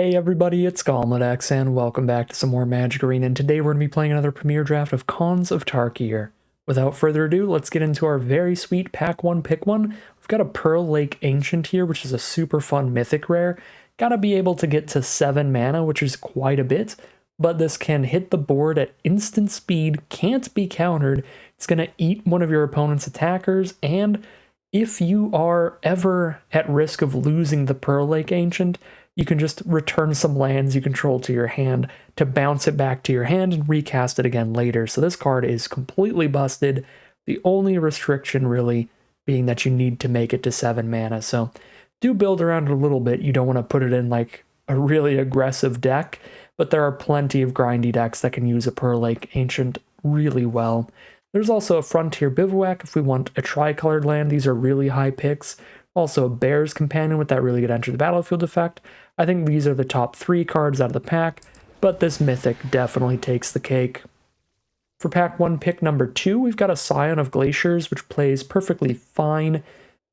Hey everybody, it's Gomladex, and welcome back to some more Magic Arena, and today we're going to be playing another Premier Draft of Khans of Tarkir. Without further ado, let's get into our very sweet Pack 1 Pick 1. We've got a Pearl Lake Ancient here, which is a super fun Mythic Rare. Gotta be able to get to 7 mana, which is quite a bit, but this can hit the board at instant speed, can't be countered, it's going to eat one of your opponent's attackers, and if you are ever at risk of losing the Pearl Lake Ancient, you can just return some lands you control to your hand to bounce it back to your hand and recast it again later. So this card is completely busted. The only restriction really being that you need to make it to 7 mana. So do build around it a little bit. You don't want to put it in like a really aggressive deck, but there are plenty of grindy decks that can use a Pearl Lake Ancient really well. There's also a Frontier Bivouac if we want a tricolored land. These are really high picks. Also a Bear's Companion with that really good Enter the Battlefield effect. I think these are the top 3 cards out of the pack, but this Mythic definitely takes the cake. For pack 1 pick number 2, we've got a Scion of Glaciers, which plays perfectly fine.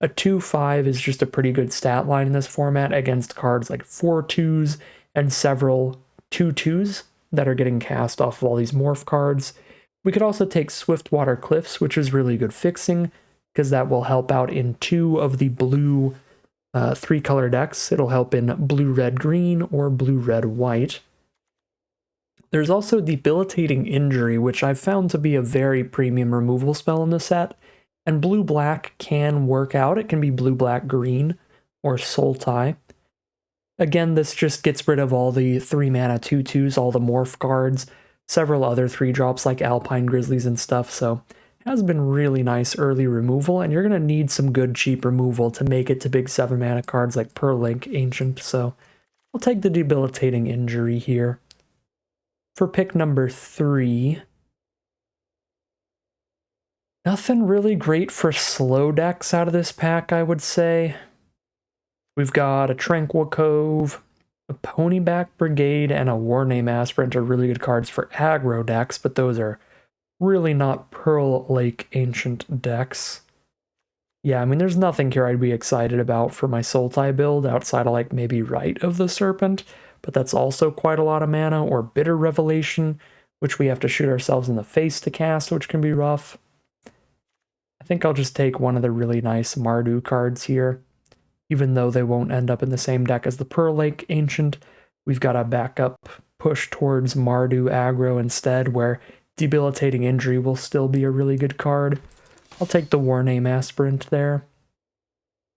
A 2/5 is just a pretty good stat line in this format against cards like 4/2s and several 2/2s that are getting cast off of all these Morph cards. We could also take Swiftwater Cliffs, which is really good fixing, because that will help out in 2 of the blue 3-color decks. It'll help in blue, red, green, or blue, red, white. There's also Debilitating Injury, which I've found to be a very premium removal spell in the set, and blue-black can work out. It can be blue, black, green, or Sultai. Again, this just gets rid of all the 3-mana 2/2s, all the Morph cards, several other 3-drops like Alpine Grizzlies and stuff, so has been really nice early removal, and you're going to need some good cheap removal to make it to big 7 mana cards like Pearl Lake Ancient, so I'll take the Debilitating Injury here. For pick number 3, nothing really great for slow decks out of this pack, I would say. We've got a Tranquil Cove, a Ponyback Brigade, and a Warname Aspirant are really good cards for aggro decks, but those are really not Pearl Lake Ancient decks. Yeah, I mean, there's nothing here I'd be excited about for my Sultai build outside of like maybe Rite of the Serpent, but that's also quite a lot of mana, or Bitter Revelation, which we have to shoot ourselves in the face to cast, which can be rough. I think I'll just take one of the really nice Mardu cards here. Even though they won't end up in the same deck as the Pearl Lake Ancient, we've got a backup push towards Mardu aggro instead, where Debilitating Injury will still be a really good card. I'll take the Warname Aspirant there.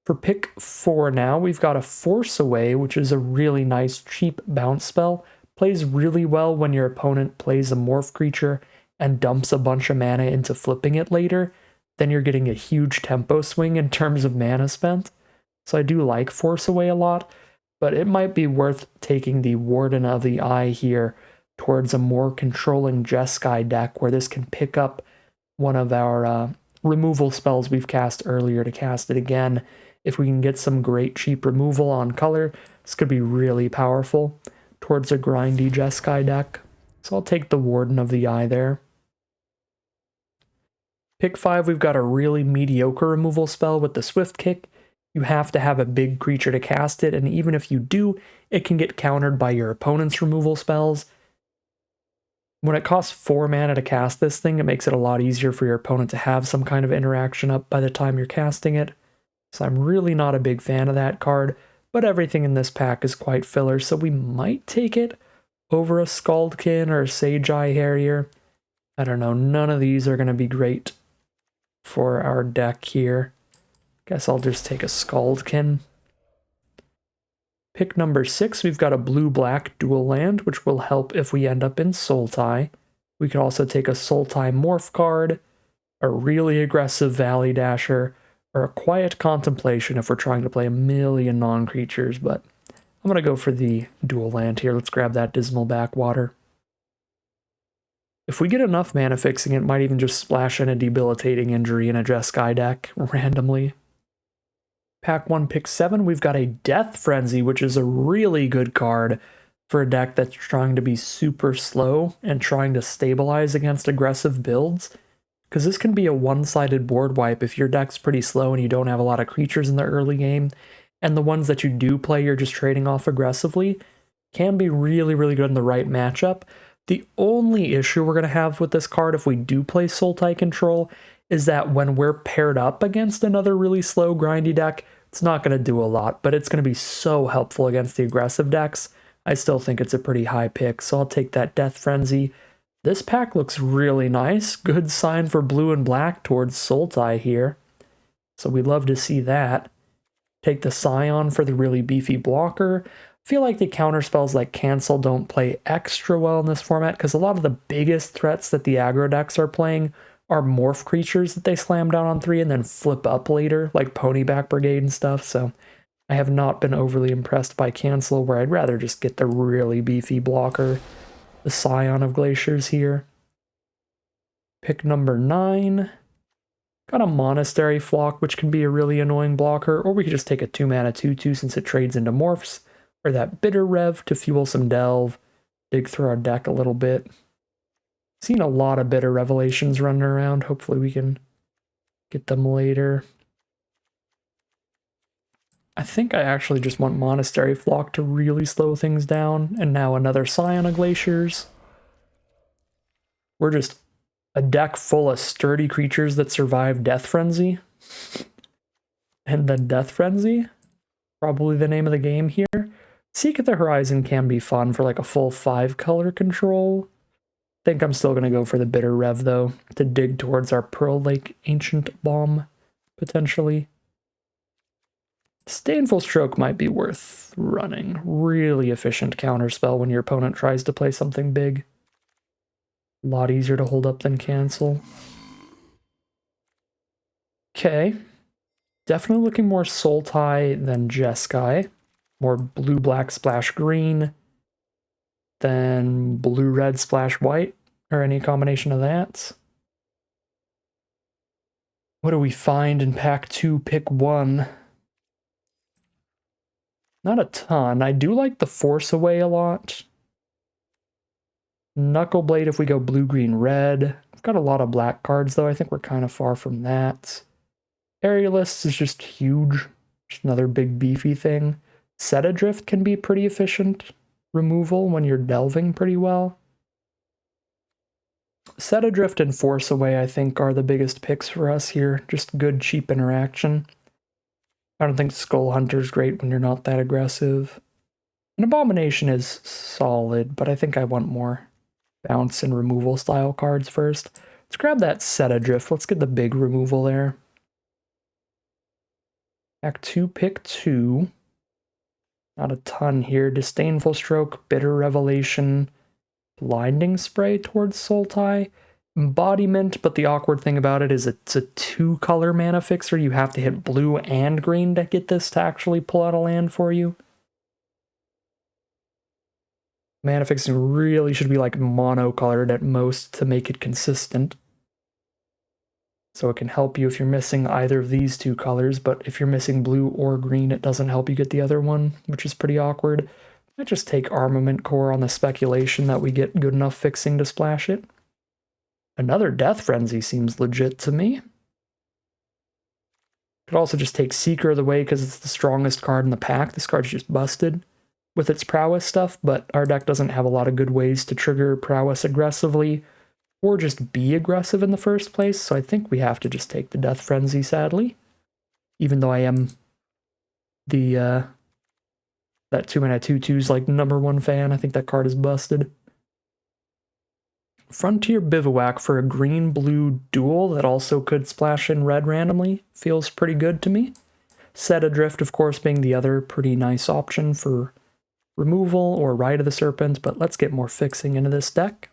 For pick 4 now, we've got a Force Away, which is a really nice cheap bounce spell. Plays really well when your opponent plays a Morph creature and dumps a bunch of mana into flipping it later. Then you're getting a huge tempo swing in terms of mana spent. So I do like Force Away a lot, but it might be worth taking the Warden of the Eye here towards a more controlling Jeskai deck where this can pick up one of our removal spells we've cast earlier to cast it again. If we can get some great cheap removal on color, this could be really powerful towards a grindy Jeskai deck. So I'll take the Warden of the Eye there. Pick 5, we've got a really mediocre removal spell with the Swift Kick. You have to have a big creature to cast it, and even if you do, it can get countered by your opponent's removal spells. When it costs 4 mana to cast this thing, it makes it a lot easier for your opponent to have some kind of interaction up by the time you're casting it. So I'm really not a big fan of that card, but everything in this pack is quite filler, so we might take it over a Scaldkin or a Sage Eye Harrier. I don't know, none of these are going to be great for our deck here. Guess I'll just take a Scaldkin. Pick number 6, we've got a blue-black dual land, which will help if we end up in Sultai. We could also take a Sultai Morph card, a really aggressive Valley Dasher, or a Quiet Contemplation if we're trying to play a million non-creatures, but I'm going to go for the dual land here. Let's grab that Dismal Backwater. If we get enough mana fixing, it might even just splash in a Debilitating Injury in a Jeskai deck randomly. Pack 1, pick 7, we've got a Death Frenzy, which is a really good card for a deck that's trying to be super slow and trying to stabilize against aggressive builds. Because this can be a one-sided board wipe if your deck's pretty slow and you don't have a lot of creatures in the early game, and the ones that you do play you're just trading off aggressively. Can be really, really good in the right matchup. The only issue we're going to have with this card if we do play Sultai control is that when we're paired up against another really slow, grindy deck, it's not going to do a lot, but it's going to be so helpful against the aggressive decks. I still think it's a pretty high pick, so I'll take that Death Frenzy. This pack looks really nice. Good sign for blue and black towards Sultai here. So we'd love to see that. Take the Scion for the really beefy blocker. I feel like the counter spells like Cancel don't play extra well in this format because a lot of the biggest threats that the aggro decks are playing are morph creatures that they slam down on 3 and then flip up later, like Ponyback Brigade and stuff, so I have not been overly impressed by Cancel, where I'd rather just get the really beefy blocker, the Scion of Glaciers here. Pick number 9. Got a Monastery Flock, which can be a really annoying blocker, or we could just take a 2-mana 2/2 since it trades into morphs, or that Bitter Rev to fuel some delve, dig through our deck a little bit. Seen a lot of Bitter Revelations running around. Hopefully we can get them later. I think I actually just want Monastery Flock to really slow things down, and now another Scion of Glaciers. We're just a deck full of sturdy creatures that survive Death Frenzy. And then Death Frenzy, probably the name of the game here. Seek at the Horizon can be fun for like a full 5-color control. I think I'm still going to go for the Bitter Rev, though, to dig towards our Pearl Lake Ancient Bomb, potentially. Disdainful Stroke might be worth running. Really efficient counterspell when your opponent tries to play something big. A lot easier to hold up than Cancel. Okay. Definitely looking more Sultai than Jeskai. More blue-black splash green than blue-red splash white, or any combination of that. What do we find in pack 2, pick 1? Not a ton. I do like the Force Away a lot. Knuckleblade if we go blue, green, red. I've got a lot of black cards, though. I think we're kind of far from that. Aerialist is just huge. Just another big beefy thing. Set Adrift can be pretty efficient removal when you're delving pretty well. Set Adrift and Force Away, I think, are the biggest picks for us here. Just good, cheap interaction. I don't think Skull Hunter's great when you're not that aggressive. An Abomination is solid, but I think I want more bounce and removal style cards first. Let's grab that Set Adrift. Let's get the big removal there. Pack 2, pick 2. Not a ton here. Disdainful Stroke, Bitter Revelation, Blinding Spray towards Sultai. Embodiment, but the awkward thing about it is it's a 2-color mana fixer. You have to hit blue and green to get this to actually pull out a land for you. Mana fixing really should be like mono-colored at most to make it consistent. So it can help you if you're missing either of these 2 colors, but if you're missing blue or green, it doesn't help you get the other one, which is pretty awkward. I just take Armament Core on the speculation that we get good enough fixing to splash it. Another Death Frenzy seems legit to me. Could also just take Seeker of the Way because it's the strongest card in the pack. This card's just busted with its prowess stuff, but our deck doesn't have a lot of good ways to trigger prowess aggressively or just be aggressive in the first place, so I think we have to just take the Death Frenzy, sadly. Even though I am the, that 2-mana 2/2's like #1 fan, I think that card is busted. Frontier Bivouac for a green-blue duel that also could splash in red randomly feels pretty good to me. Set Adrift, of course, being the other pretty nice option for removal or Ride of the Serpent, but let's get more fixing into this deck.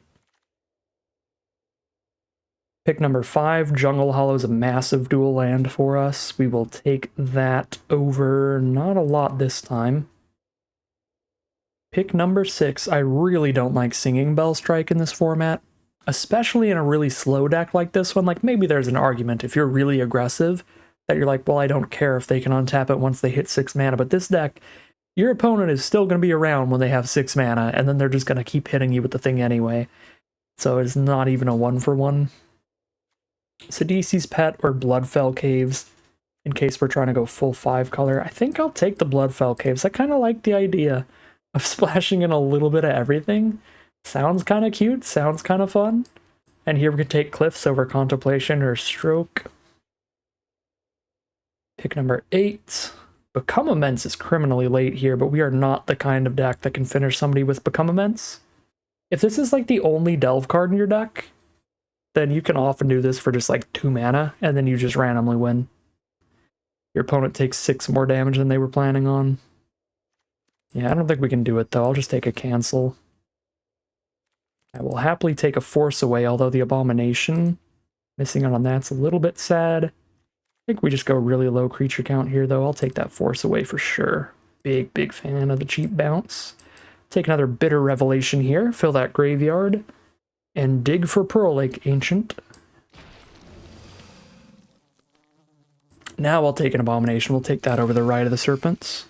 Pick number 5, Jungle Hollow is a massive dual land for us. We will take that over not a lot this time. Pick number 6, I really don't like Singing Bell Strike in this format, especially in a really slow deck like this one. Like, maybe there's an argument if you're really aggressive that you're like, well, I don't care if they can untap it once they hit 6 mana, but this deck, your opponent is still going to be around when they have 6 mana, and then they're just going to keep hitting you with the thing anyway. So it's not even a 1-for-1. Sidisi's Pet or Bloodfell Caves, in case we're trying to go full 5-color. I think I'll take the Bloodfell Caves. I kind of like the idea of splashing in a little bit of everything. Sounds kind of cute, sounds kind of fun. And here we could take Cliffs over Contemplation or Stroke. Pick number 8. Become Immense is criminally late here, but we are not the kind of deck that can finish somebody with Become Immense. If this is like the only Delve card in your deck, then you can often do this for just like 2 mana, and then you just randomly win. Your opponent takes 6 more damage than they were planning on. Yeah, I don't think we can do it though. I'll just take a cancel. I will happily take a Force away, although the Abomination, missing out on that's a little bit sad. I think we just go really low creature count here though. I'll take that Force away for sure. Big fan of the cheap bounce. Take another Bitter Revelation here, fill that graveyard, and dig for Pearl Lake Ancient. Now I'll take an Abomination. We'll take that over the Rite of the Serpents.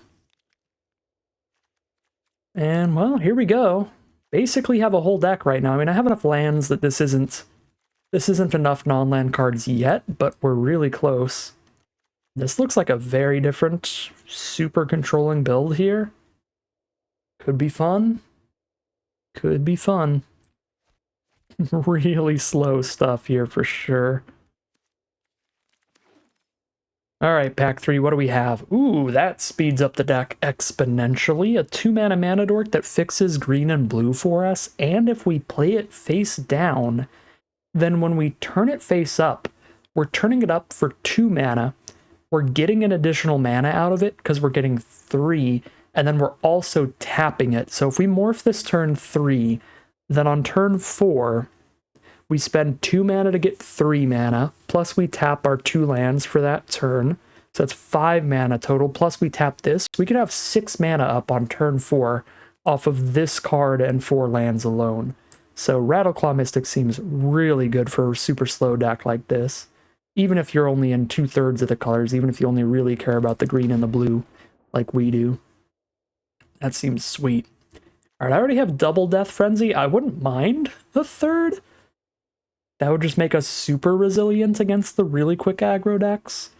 And, well, here we go. Basically have a whole deck right now. I mean, I have enough lands that this isn't enough non-land cards yet, but we're really close. This looks like a very different, super controlling build here. Could be fun. Could be fun. Really slow stuff here for sure. Alright, pack 3, what do we have? Ooh, that speeds up the deck exponentially. A 2-mana mana dork that fixes green and blue for us, and if we play it face down, then when we turn it face up, we're turning it up for 2 mana. We're getting an additional mana out of it because we're getting 3, and then we're also tapping it. So if we morph this turn 3, then on turn 4, we spend 2 mana to get 3 mana, plus we tap our 2 lands for that turn. So that's 5 mana total, plus we tap this. We could have 6 mana up on turn 4 off of this card and 4 lands alone. So Rattleclaw Mystic seems really good for a super slow deck like this. Even if you're only in 2/3 of the colors, even if you only really care about the green and the blue, like we do. That seems sweet. Alright, I already have double Death Frenzy. I wouldn't mind the 3rd. That would just make us super resilient against the really quick aggro decks.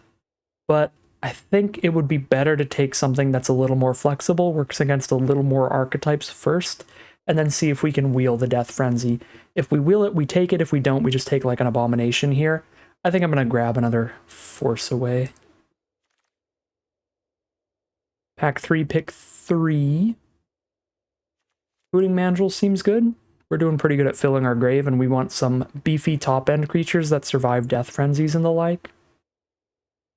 But I think it would be better to take something that's a little more flexible, works against a little more archetypes first, and then see if we can wheel the Death Frenzy. If we wheel it, we take it. If we don't, we just take like an Abomination here. I think I'm going to grab another Force away. Pack 3, pick 3. Hooting Mandrill seems good. We're doing pretty good at filling our grave, and we want some beefy top-end creatures that survive Death Frenzies and the like.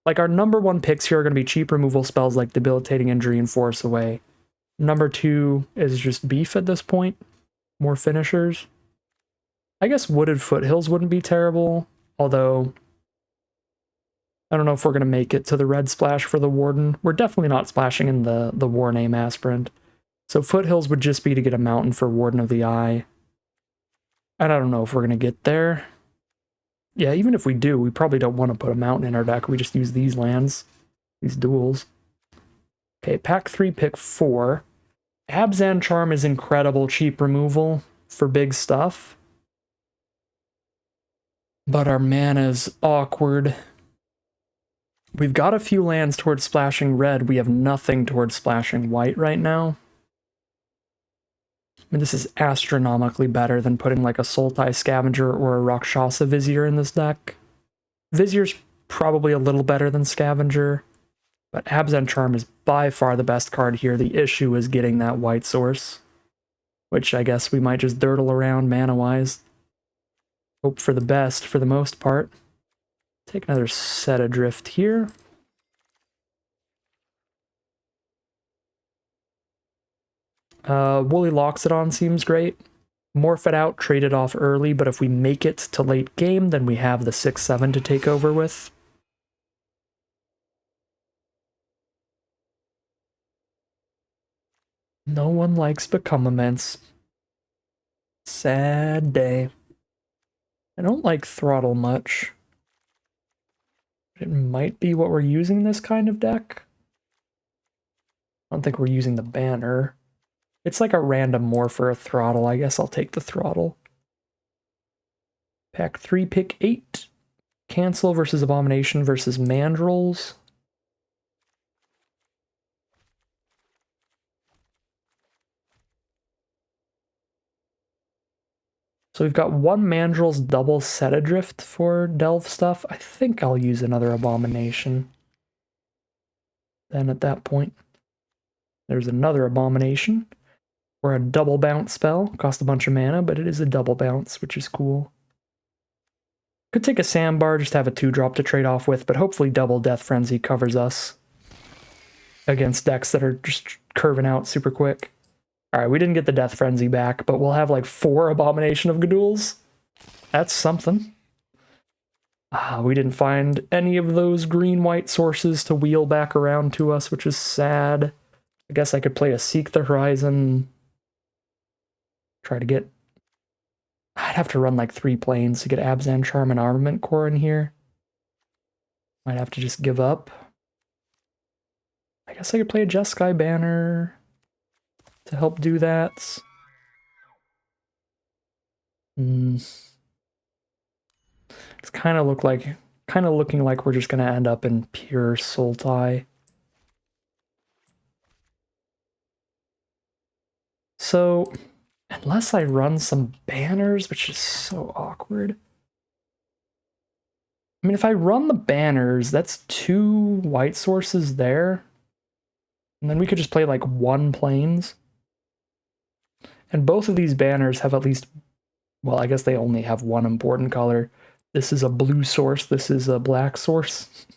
Like, our number 1 picks here are going to be cheap removal spells like Debilitating Injury and Force Away. Number 2 is just beef at this point. More finishers. I guess Wooded Foothills wouldn't be terrible, although I don't know if we're going to make it to the red splash for the Warden. We're definitely not splashing in the War Name Aspirant. So Foothills would just be to get a mountain for Warden of the Eye. And I don't know if we're going to get there. Yeah, even if we do, we probably don't want to put a mountain in our deck. We just use these lands, these duels. Okay, pack 3, pick 4. Abzan Charm is incredible cheap removal for big stuff. But our mana is awkward. We've got a few lands towards splashing red. We have nothing towards splashing white right now. I mean, this is astronomically better than putting like a Sultai Scavenger or a Rakshasa Vizier in this deck. Vizier's probably a little better than Scavenger, but Abzan Charm is by far the best card here. The issue is getting that white source, which I guess we might just dirtle around mana-wise. Hope for the best for the most part. Take another Set Adrift here. Woolly Loxodon seems great. Morph it out, trade it off early, but if we make it to late game, then we have the 6/7 to take over with. No one likes Become Immense. Sad day. I don't like Throttle much. It might be what we're using this kind of deck. I don't think we're using the banner. It's like a random morph or a Throttle. I guess I'll take the Throttle. Pack 3, pick 8. Cancel versus Abomination versus Mandrills. So we've got one Mandrel's double set adrift for delve stuff. I think I'll use another Abomination. Then at that point, there's another Abomination. Or a double bounce spell. Cost a bunch of mana, but it is a double bounce, which is cool. Could take a Sandbar, just have a 2-drop to trade off with, but hopefully double Death Frenzy covers us against decks that are just curving out super quick. Alright, we didn't get the Death Frenzy back, but we'll have like 4 Abomination of Gaduls. That's something. We didn't find any of those green-white sources to wheel back around to us, which is sad. I guess I could play a Seek the Horizon. Try to get... I'd have to run like 3 planes to get Abzan Charm and Armament Core in here. Might have to just give up. I guess I could play a Jeskai Banner to help do that. It's kind of looking like we're just gonna end up in pure Sultai. So, unless I run some banners, which is so awkward. I mean, if I run the banners, that's 2 white sources there. And then we could just play like 1 planes. And both of these banners have at least, well, I guess they only have 1 important color. This is a blue source, this is a black source.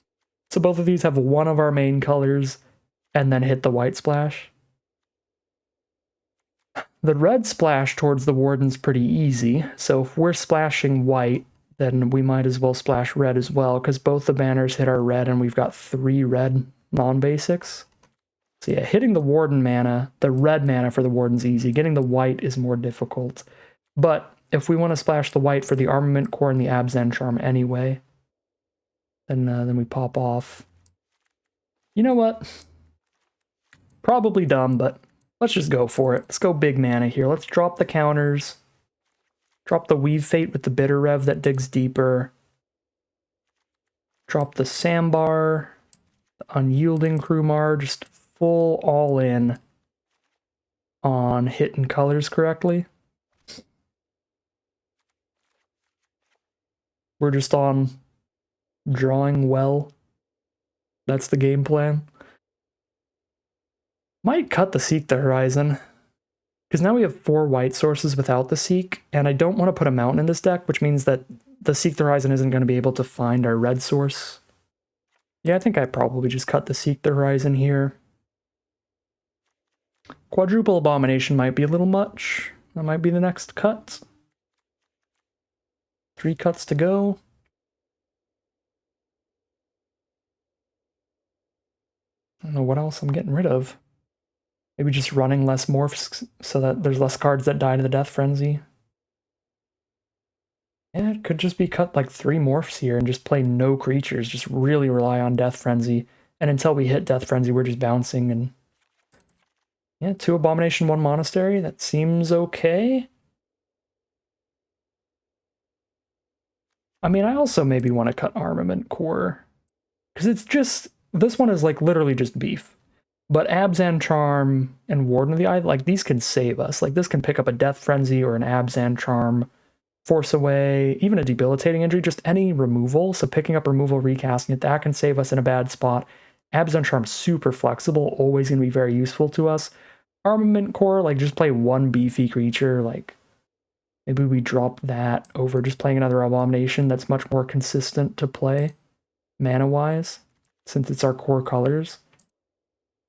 So both of these have 1 of our main colors and then hit the white splash. The red splash towards the Warden's pretty easy, so if we're splashing white, then we might as well splash red as well, because both the banners hit our red and we've got 3 red non-basics. So yeah, hitting the Warden mana, the red mana for the Warden's easy. Getting the white is more difficult. But if we want to splash the white for the Armament Core and the Abzan Charm anyway, then we pop off. You know what? Probably dumb, but let's just go for it. Let's go big mana here. Let's drop the counters. Drop the Weave Fate with the Bitter Rev that digs deeper. Drop the Sandbar, the Unyielding Krumar, just full all in on hitting colors correctly. We're just on drawing well. That's the game plan. Might cut the Seek the Horizon, because now we have 4 white sources without the Seek, and I don't want to put a mountain in this deck, which means that the Seek the Horizon isn't going to be able to find our red source. Yeah, I think I probably just cut the Seek the Horizon here. Quadruple Abomination might be a little much. That might be the next cut. 3 cuts to go. I don't know what else I'm getting rid of. Maybe just running less morphs so that there's less cards that die to the Death Frenzy. Yeah, it could just be cut like 3 morphs here and just play no creatures, just really rely on Death Frenzy. And until we hit Death Frenzy, we're just bouncing. And yeah, 2 Abomination, 1 Monastery, that seems okay. I mean, I also maybe want to cut Armament Core, because it's just, this one is like literally just beef. But Abzan Charm and Warden of the Eye, like these can save us. Like this can pick up a Death Frenzy or an Abzan Charm, Force Away, even a Debilitating Injury, just any removal. So picking up removal, recasting it, that can save us in a bad spot. Abzan Charm, super flexible, always going to be very useful to us. Armament Core, like just play 1 beefy creature, like maybe we drop that over just playing another Abomination that's much more consistent to play, mana-wise, since it's our core colors.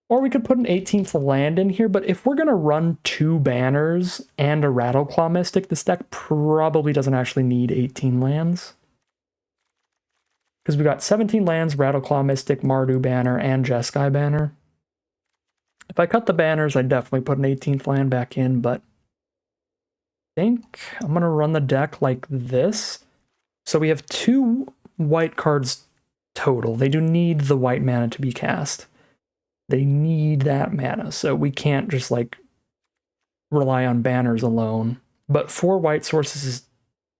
Or we could put an 18th land in here, but if we're going to run 2 banners and a Rattleclaw Mystic, this deck probably doesn't actually need 18 lands. Because we got 17 lands, Rattleclaw Mystic, Mardu banner, and Jeskai banner. If I cut the banners, I'd definitely put an 18th land back in, but I think I'm going to run the deck like this. So we have 2 white cards total. They do need the white mana to be cast. They need that mana, so we can't just like rely on banners alone. But 4 white sources is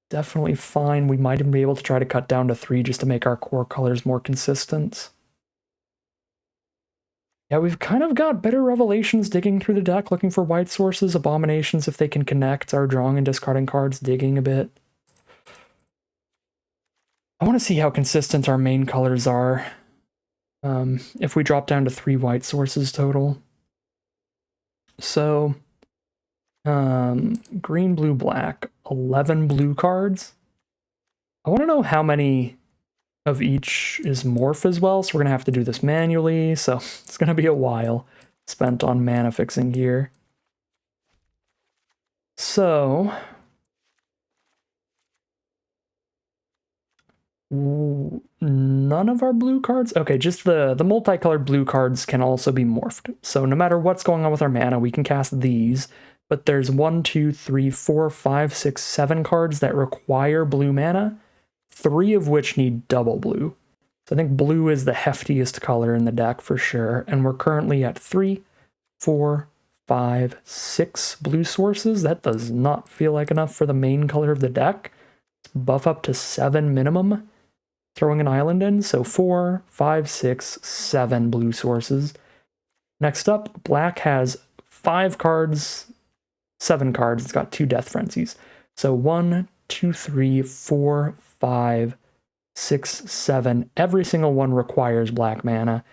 definitely fine. We might even be able to try to cut down to 3 just to make our core colors more consistent. Yeah, we've kind of got Bitter Revelations digging through the deck, looking for white sources, Abominations if they can connect, our drawing and discarding cards, digging a bit. I want to see how consistent our main colors are. If we drop down to 3 white sources total. So, green, blue, black, 11 blue cards. I want to know how many of each is Morph as well, so we're going to have to do this manually, so it's going to be a while spent on mana fixing here. So, none of our blue cards? Okay, just the multicolored blue cards can also be morphed. So no matter what's going on with our mana, we can cast these, but there's 1, 2, 3, 4, 5, 6, 7 cards that require blue mana, 3 of which need double blue. So I think blue is the heftiest color in the deck for sure, and we're currently at 3, 4, 5, 6 blue sources. That does not feel like enough for the main color of the deck. Let's buff up to 7 minimum, throwing an island in, so 4, 5, 6, 7 blue sources. Next up, black has 5 cards, 7 cards, it's got 2 Death Frenzies. So 1, 2, 3, 4, 5, 6, 7, every single one requires black mana,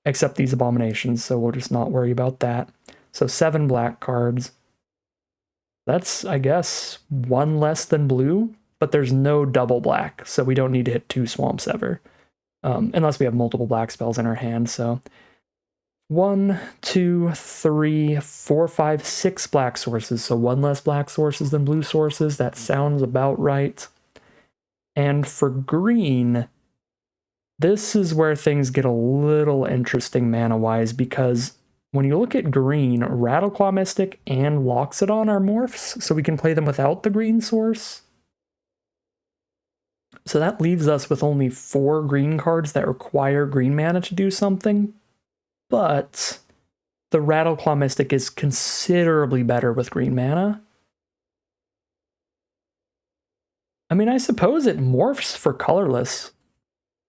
except these Abominations, so we'll just not worry about that. So 7 black cards. That's, I guess, 1 less than blue, but there's no double black, so we don't need to hit 2 swamps ever. Unless we have multiple black spells in our hand, so 1, 2, 3, 4, 5, 6 black sources, so 1 less black sources than blue sources. That sounds about right. And for green, this is where things get a little interesting mana-wise, because when you look at green, Rattleclaw Mystic and Loxodon are morphs, so we can play them without the green source. So that leaves us with only 4 green cards that require green mana to do something, but the Rattleclaw Mystic is considerably better with green mana. I mean, I suppose it morphs for colorless.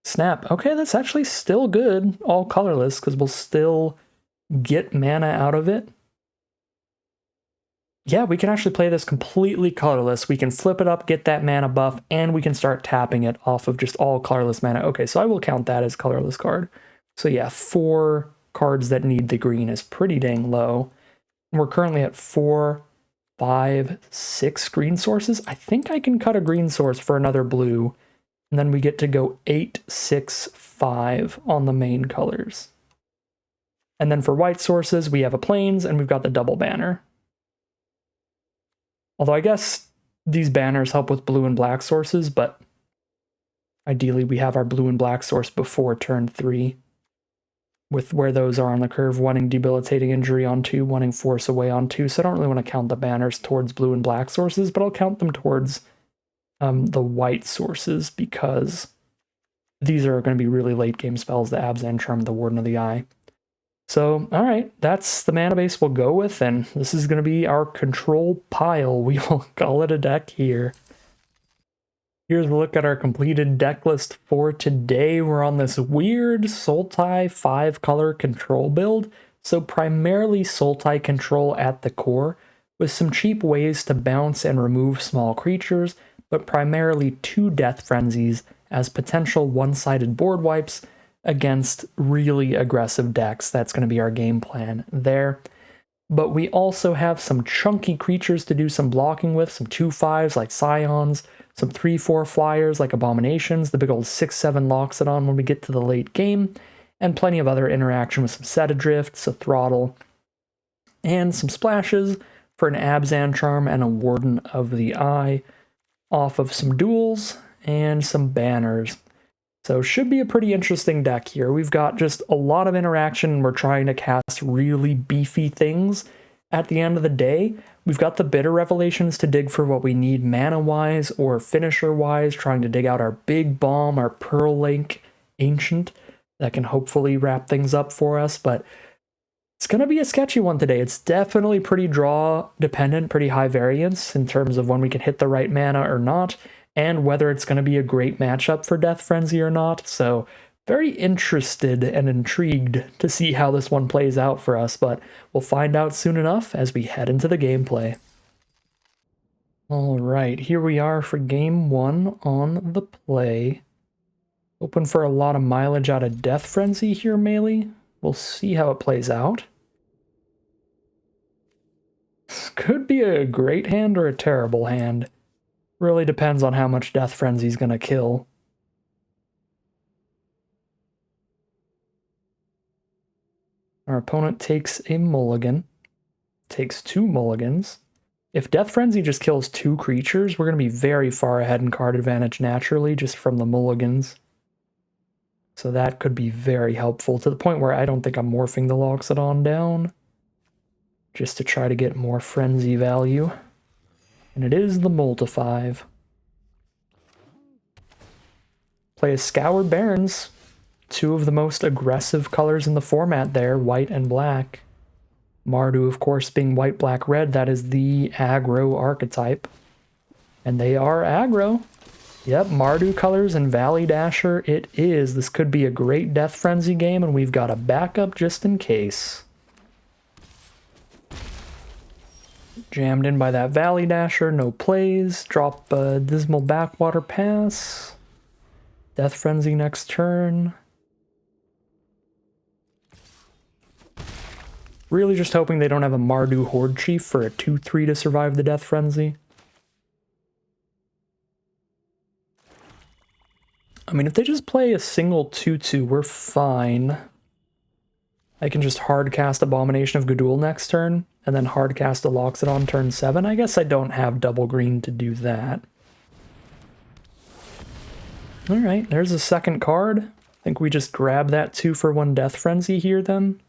Snap. Okay, that's actually still good, all colorless, because we'll still get mana out of it. Yeah, we can actually play this completely colorless. We can flip it up, get that mana buff, and we can start tapping it off of just all colorless mana. Okay, so I will count that as colorless card. So yeah, 4 cards that need the green is pretty dang low. We're currently at 4, 5, 6 green sources. I think I can cut a green source for another blue, and then we get to go 8, 6, 5 on the main colors. And then for white sources, we have a plains, and we've got the double banner. Although I guess these banners help with blue and black sources, but ideally we have our blue and black source before turn 3, with where those are on the curve, wanting debilitating injury on 2, wanting force away on 2, so I don't really want to count the banners towards blue and black sources, but I'll count them towards the white sources, because these are going to be really late game spells, the Abzan Charm, the Warden of the Eye. So, alright, that's the mana base we'll go with, and this is going to be our control pile. We will call it a deck here. Here's a look at our completed deck list for today. We're on this weird Sultai 5-color control build, so primarily Sultai control at the core, with some cheap ways to bounce and remove small creatures, but primarily 2 Death Frenzies as potential one-sided board wipes against really aggressive decks. That's going to be our game plan there. But we also have some chunky creatures to do some blocking with, some 2/5s like Scions, some 3/4 flyers like Abominations, the big old 6/7 Loxodon when we get to the late game, and plenty of other interaction with some Set Adrift, so Throttle, and some splashes for an Abzan Charm and a Warden of the Eye off of some duels and some banners. So should be a pretty interesting deck here. We've got just a lot of interaction, and we're trying to cast really beefy things. At the end of the day, we've got the Bitter Revelations to dig for what we need mana-wise or finisher-wise, trying to dig out our big bomb, our Pearl Link Ancient, that can hopefully wrap things up for us, but it's going to be a sketchy one today. It's definitely pretty draw-dependent, pretty high variance in terms of when we can hit the right mana or not, and whether it's going to be a great matchup for Death Frenzy or not, so very interested and intrigued to see how this one plays out for us, but we'll find out soon enough as we head into the gameplay. Alright, here we are for game 1 on the play. Hoping for a lot of mileage out of Death Frenzy here, Melee. We'll see how it plays out. This could be a great hand or a terrible hand. Really depends on how much Death Frenzy's gonna kill. Our opponent takes a mulligan. Takes 2 mulligans. If Death Frenzy just kills 2 creatures, we're going to be very far ahead in card advantage naturally, just from the mulligans. So that could be very helpful, to the point where I don't think I'm morphing the Loxodon down, just to try to get more Frenzy value. And it is the Multi-5. Play as Scoured Barrens, 2 of the most aggressive colors in the format there, white and black. Mardu, of course, being white, black, red, that is the aggro archetype. And they are aggro. Yep, Mardu colors and Valley Dasher it is. This could be a great Death Frenzy game, and we've got a backup just in case. Jammed in by that Valley Dasher, no plays. Drop a Dismal Backwater Pass. Death Frenzy next turn. Really just hoping they don't have a Mardu Horde Chief for a 2-3 to survive the Death Frenzy. I mean, if they just play a single 2-2, we're fine. I can just hardcast Abomination of Gudul next turn, and then hardcast a Loxodon turn 7. I guess I don't have double green to do that. Alright, there's a second card. I think we just grab that 2-for-1 Death Frenzy here then.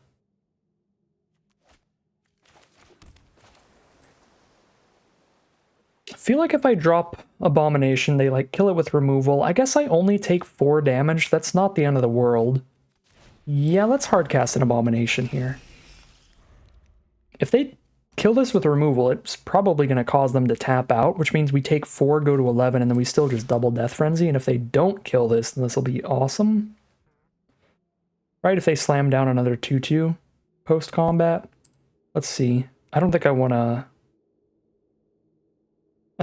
I feel like if I drop Abomination, they like kill it with removal. I guess I only take 4 damage. That's not the end of the world. Yeah, let's hardcast an Abomination here. If they kill this with removal, it's probably going to cause them to tap out, which means we take 4, go to 11, and then we still just double Death Frenzy. And if they don't kill this, then this will be awesome. Right, if they slam down another 2-2 post-combat. Let's see. I don't think I want to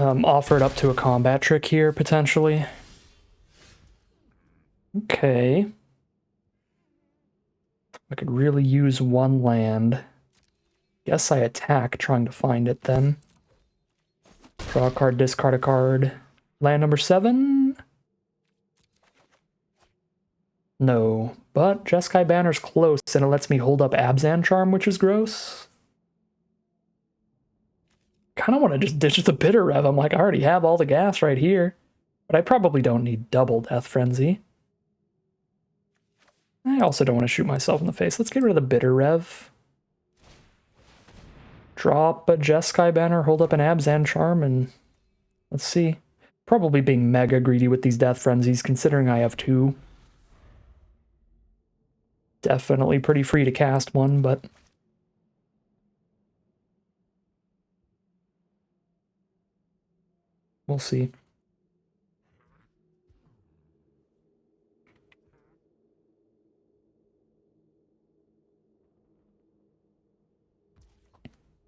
offer it up to a combat trick here, potentially. Okay. I could really use 1 land. Guess I attack, trying to find it then. Draw a card, discard a card. Land number 7? No, but Jeskai Banner's close, and it lets me hold up Abzan Charm, which is gross. Kind of want to just ditch the Bitter Rev. I'm like, I already have all the gas right here. But I probably don't need double Death Frenzy. I also don't want to shoot myself in the face. Let's get rid of the Bitter Rev. Drop a Jeskai Banner, hold up an Abzan Charm, and let's see. Probably being mega greedy with these Death Frenzies, considering I have 2. Definitely pretty free to cast 1, but we'll see.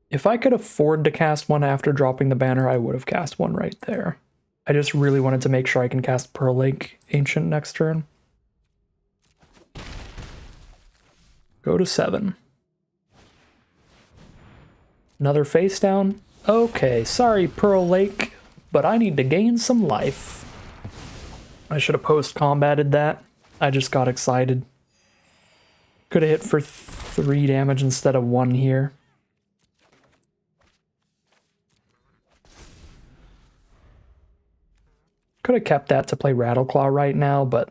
If I could afford to cast 1 after dropping the banner, I would have cast 1 right there. I just really wanted to make sure I can cast Pearl Lake Ancient next turn. Go to 7. Another face down. Okay, sorry Pearl Lake, but I need to gain some life. I should have post-combated that. I just got excited. Could have hit for 3 damage instead of 1 here. Could have kept that to play Rattleclaw right now, but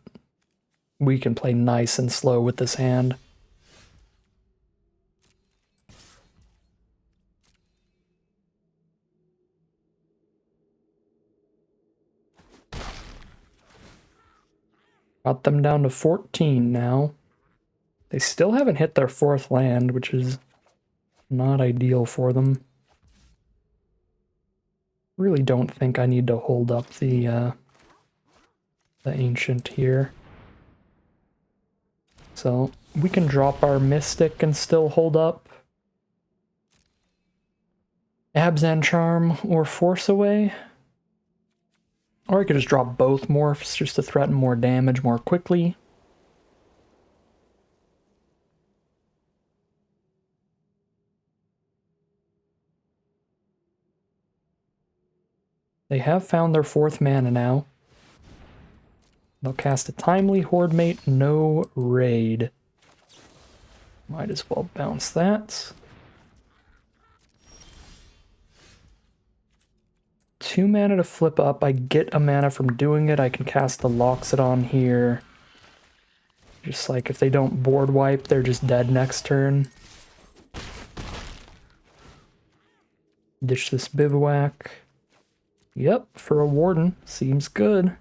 we can play nice and slow with this hand. Got them down to 14 now. They still haven't hit their 4th land, which is not ideal for them. Really don't think I need to hold up the Ancient here. So we can drop our Mystic and still hold up. Abzan Charm or Force Away. Or I could just drop both Morphs just to threaten more damage more quickly. They have found their 4th mana now. They'll cast a Timely Horde Mate, no Raid. Might as well bounce that. 2 mana to flip up. I get a mana from doing it. I can cast the Loxodon here. Just like if they don't board wipe, they're just dead next turn. Ditch this Bivouac. Yep, for a Warden. Seems good.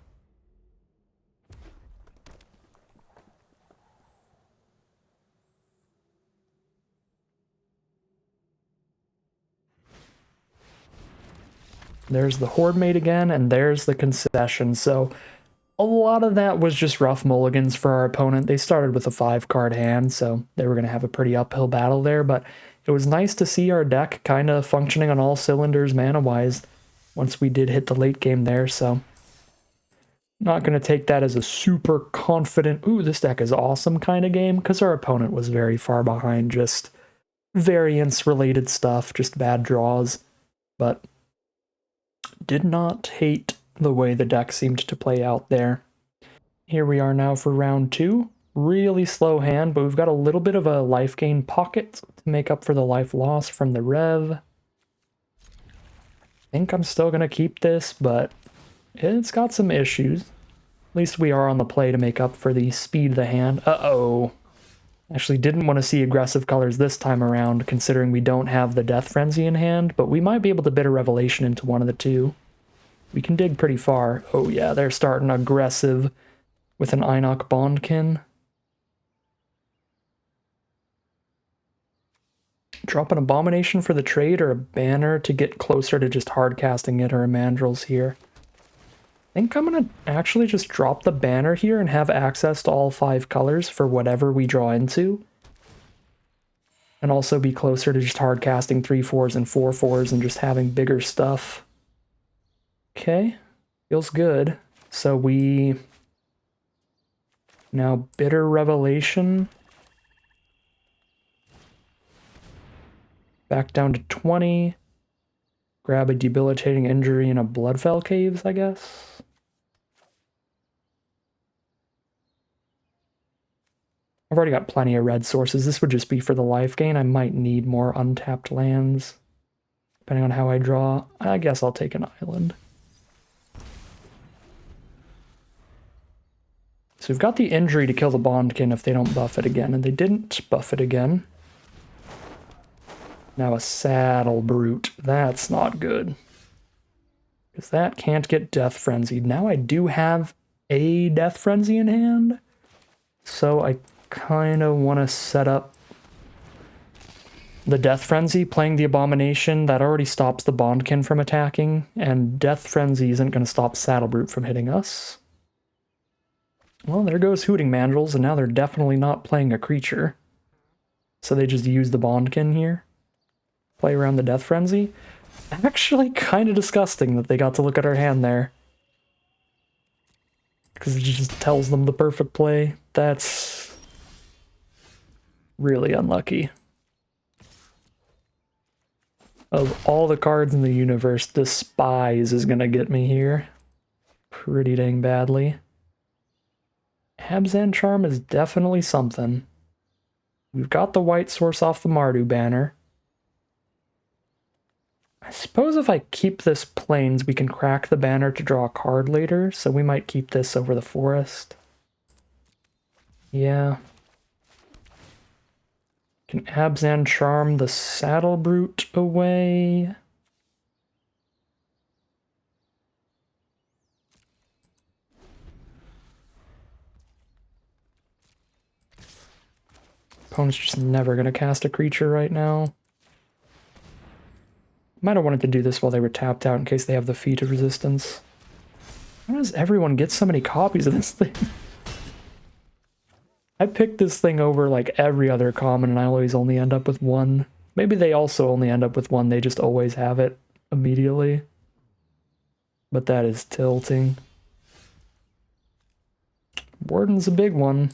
There's the Horde Mate again, and there's the concession. So a lot of that was just rough mulligans for our opponent. They started with a 5-card hand, so they were going to have a pretty uphill battle there, but it was nice to see our deck kind of functioning on all cylinders mana-wise once we did hit the late game there, so not going to take that as a super confident, ooh, this deck is awesome kind of game, because our opponent was very far behind, just variance-related stuff, just bad draws, but did not hate the way the deck seemed to play out there. Here we are now for round 2. Really slow hand, but we've got a little bit of a life gain pocket to make up for the life loss from the Rev. I think I'm still going to keep this, but it's got some issues. At least we are on the play to make up for the speed of the hand. Uh-oh. Actually didn't want to see aggressive colors this time around, considering we don't have the Death Frenzy in hand, but we might be able to bid a Revelation into one of the two. We can dig pretty far. Oh yeah, they're starting aggressive with an Einok Bondkin. Drop an Abomination for the trade or a Banner to get closer to just hard casting it or a Mandrels here. I think I'm going to actually just drop the Banner here and have access to all 5 colors for whatever we draw into. And also be closer to just hard casting 3/4s and 4/4s and just having bigger stuff. Okay, feels good. So we now Bitter Revelation. Back down to 20. Grab a Debilitating Injury and a Bloodfell Caves, I guess. I've already got plenty of red sources. This would just be for the life gain. I might need more untapped lands, depending on how I draw. I guess I'll take an island. So we've got the injury to kill the Bondkin if they don't buff it again, and they didn't buff it again. Now a Saddle Brute. That's not good. Because that can't get Death Frenzied. Now I do have a Death Frenzy in hand, so I kind of want to set up the Death Frenzy, playing the Abomination. That already stops the Bondkin from attacking, and Death Frenzy isn't going to stop Saddle Brute from hitting us. Well, there goes Hooting Mandrels, and now they're definitely not playing a creature. So they just use the Bondkin here. Play around the Death Frenzy. Actually kind of disgusting that they got to look at our hand there. Because it just tells them the perfect play. That's really unlucky. Of all the cards in the universe, Despise is going to get me here. Pretty dang badly. Abzan Charm is definitely something. We've got the white source off the Mardu banner. I suppose if I keep this Plains, we can crack the banner to draw a card later, so we might keep this over the Forest. Yeah. Can Abzan Charm the Saddle Brute away? Opponent's just never going to cast a creature right now. Might have wanted to do this while they were tapped out in case they have the Feat of Resistance. How does everyone get so many copies of this thing? I pick this thing over like every other common and I always only end up with one. Maybe they also only end up with one, they just always have it immediately. But that is tilting. Warden's a big one.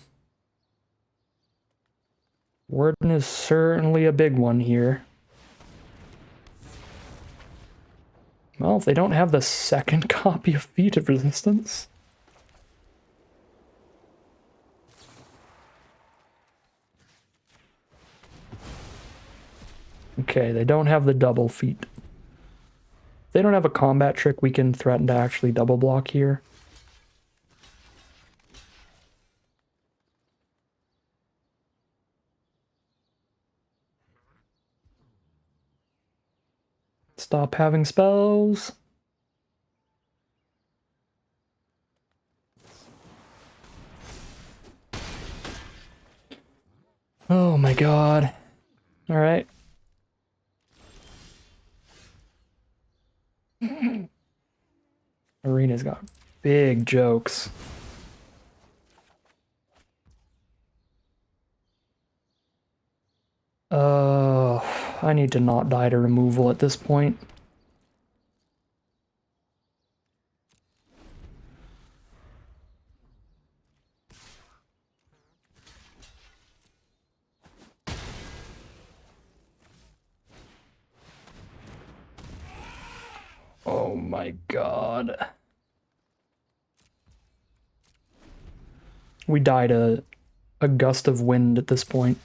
Warden is certainly a big one here. Well, if they don't have the second copy of Feat of Resistance. Okay, they don't have the double feat. If they don't have a combat trick, we can threaten to actually double block here. Stop having spells. Oh my god. Alright. Arena's got big jokes. I need to not die to removal at this point. Oh my god. We died a gust of wind at this point.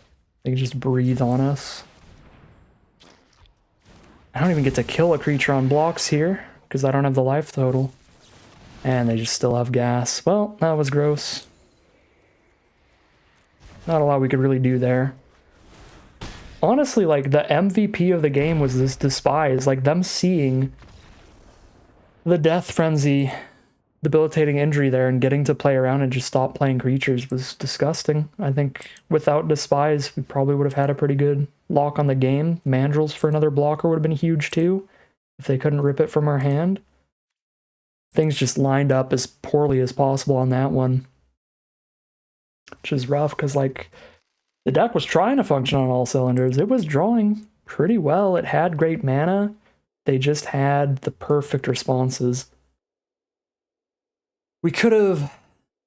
They just breathe on us. I don't even get to kill a creature on blocks here, because I don't have the life total. And they just still have gas. Well, that was gross. Not a lot we could really do there. Honestly, like, the MVP of the game was this Despise. Like, them seeing the Death Frenzy, debilitating injury there, and getting to play around and just stop playing creatures was disgusting. I think without Despise, we probably would have had a pretty good lock on the game. Mandrills for another blocker would have been huge too, if they couldn't rip it from our hand. Things just lined up as poorly as possible on that one. Which is rough, because, like, the deck was trying to function on all cylinders. It was drawing pretty well. It had great mana. They just had the perfect responses. We could have...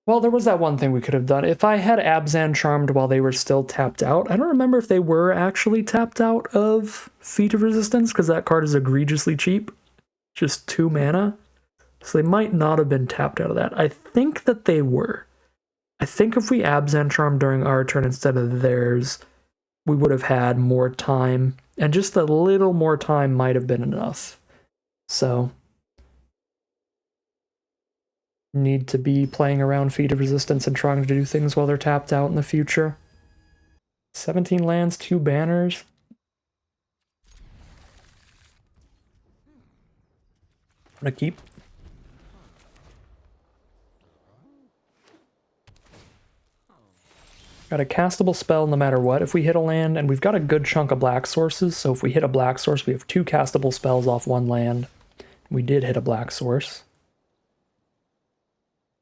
Well, there was that one thing we could have done. If I had Abzan Charmed while they were still tapped out, I don't remember if they were actually tapped out of Feat of Resistance, because that card is egregiously cheap. Just 2 mana. So they might not have been tapped out of that. I think that they were. I think if we Abzan Charmed during our turn instead of theirs, we would have had more time. And just a little more time might have been enough. So... need to be playing around Feat of Resistance and trying to do things while they're tapped out in the future. 17 lands, 2 banners. I'm gonna keep. Got a castable spell no matter what if we hit a land, and we've got a good chunk of black sources, so if we hit a black source, we have 2 castable spells off 1 land. We did hit a black source.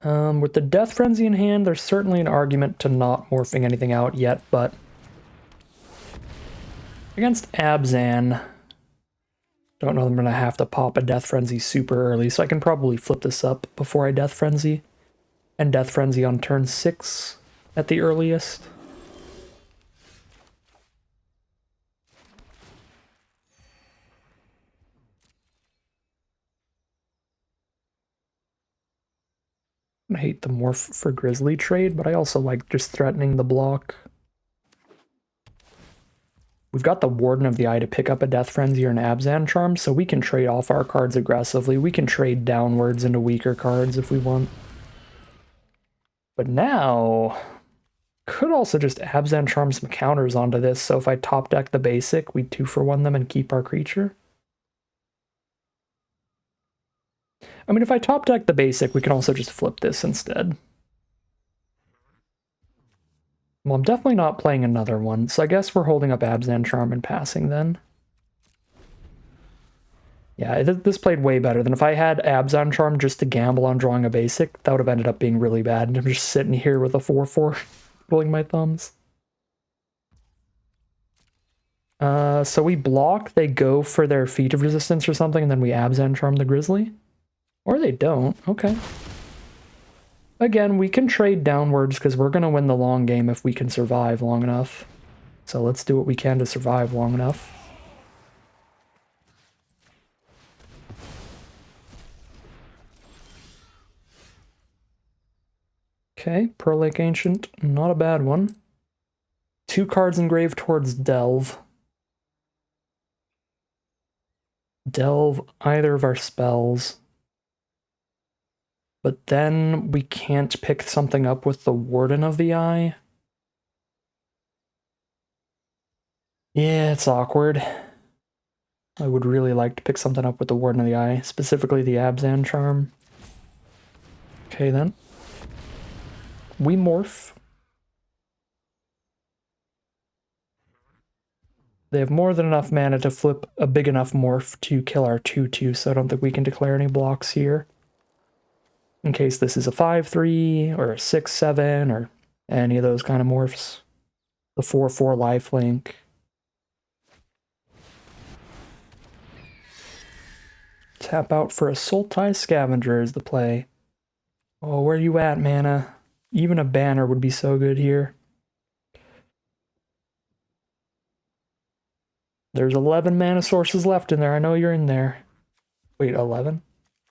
With the Death Frenzy in hand, there's certainly an argument to not morphing anything out yet, but against Abzan, don't know that I'm going to have to pop a Death Frenzy super early, so I can probably flip this up before I Death Frenzy, and Death Frenzy on turn 6 at the earliest. I hate the Morph for Grizzly trade, but I also like just threatening the block. We've got the Warden of the Eye to pick up a Death Frenzy or an Abzan Charm, so we can trade off our cards aggressively. We can trade downwards into weaker cards if we want. But now, could also just Abzan Charm some counters onto this, so if I top deck the basic, we 2-for-1 them and keep our creature. I mean, if I top deck the basic, we can also just flip this instead. Well, I'm definitely not playing another one, so I guess we're holding up Abzan Charm and passing then. Yeah, this played way better than if I had Abzan Charm just to gamble on drawing a basic. That would have ended up being really bad, and I'm just sitting here with a 4-4. twiddling my thumbs. So we block, they go for their feat of resistance or something, and then we Abzan Charm the Grizzly? Or they don't, okay. Again, we can trade downwards because we're going to win the long game if we can survive long enough. So let's do what we can to survive long enough. Okay, Pearl Lake Ancient, not a bad one. 2 cards engraved towards Delve. Delve either of our spells. But then we can't pick something up with the Warden of the Eye. Yeah, it's awkward. I would really like to pick something up with the Warden of the Eye, specifically the Abzan Charm. Okay then. We morph. They have more than enough mana to flip a big enough morph to kill our 2/2, so I don't think we can declare any blocks here. In case this is a 5/3 or a 6/7 or any of those kind of morphs. The 4/4 lifelink. Tap out for a Sultai Scavenger is the play. Oh, where you at, mana? Even a banner would be so good here. There's 11 mana sources left in there. I know you're in there. Wait, 11?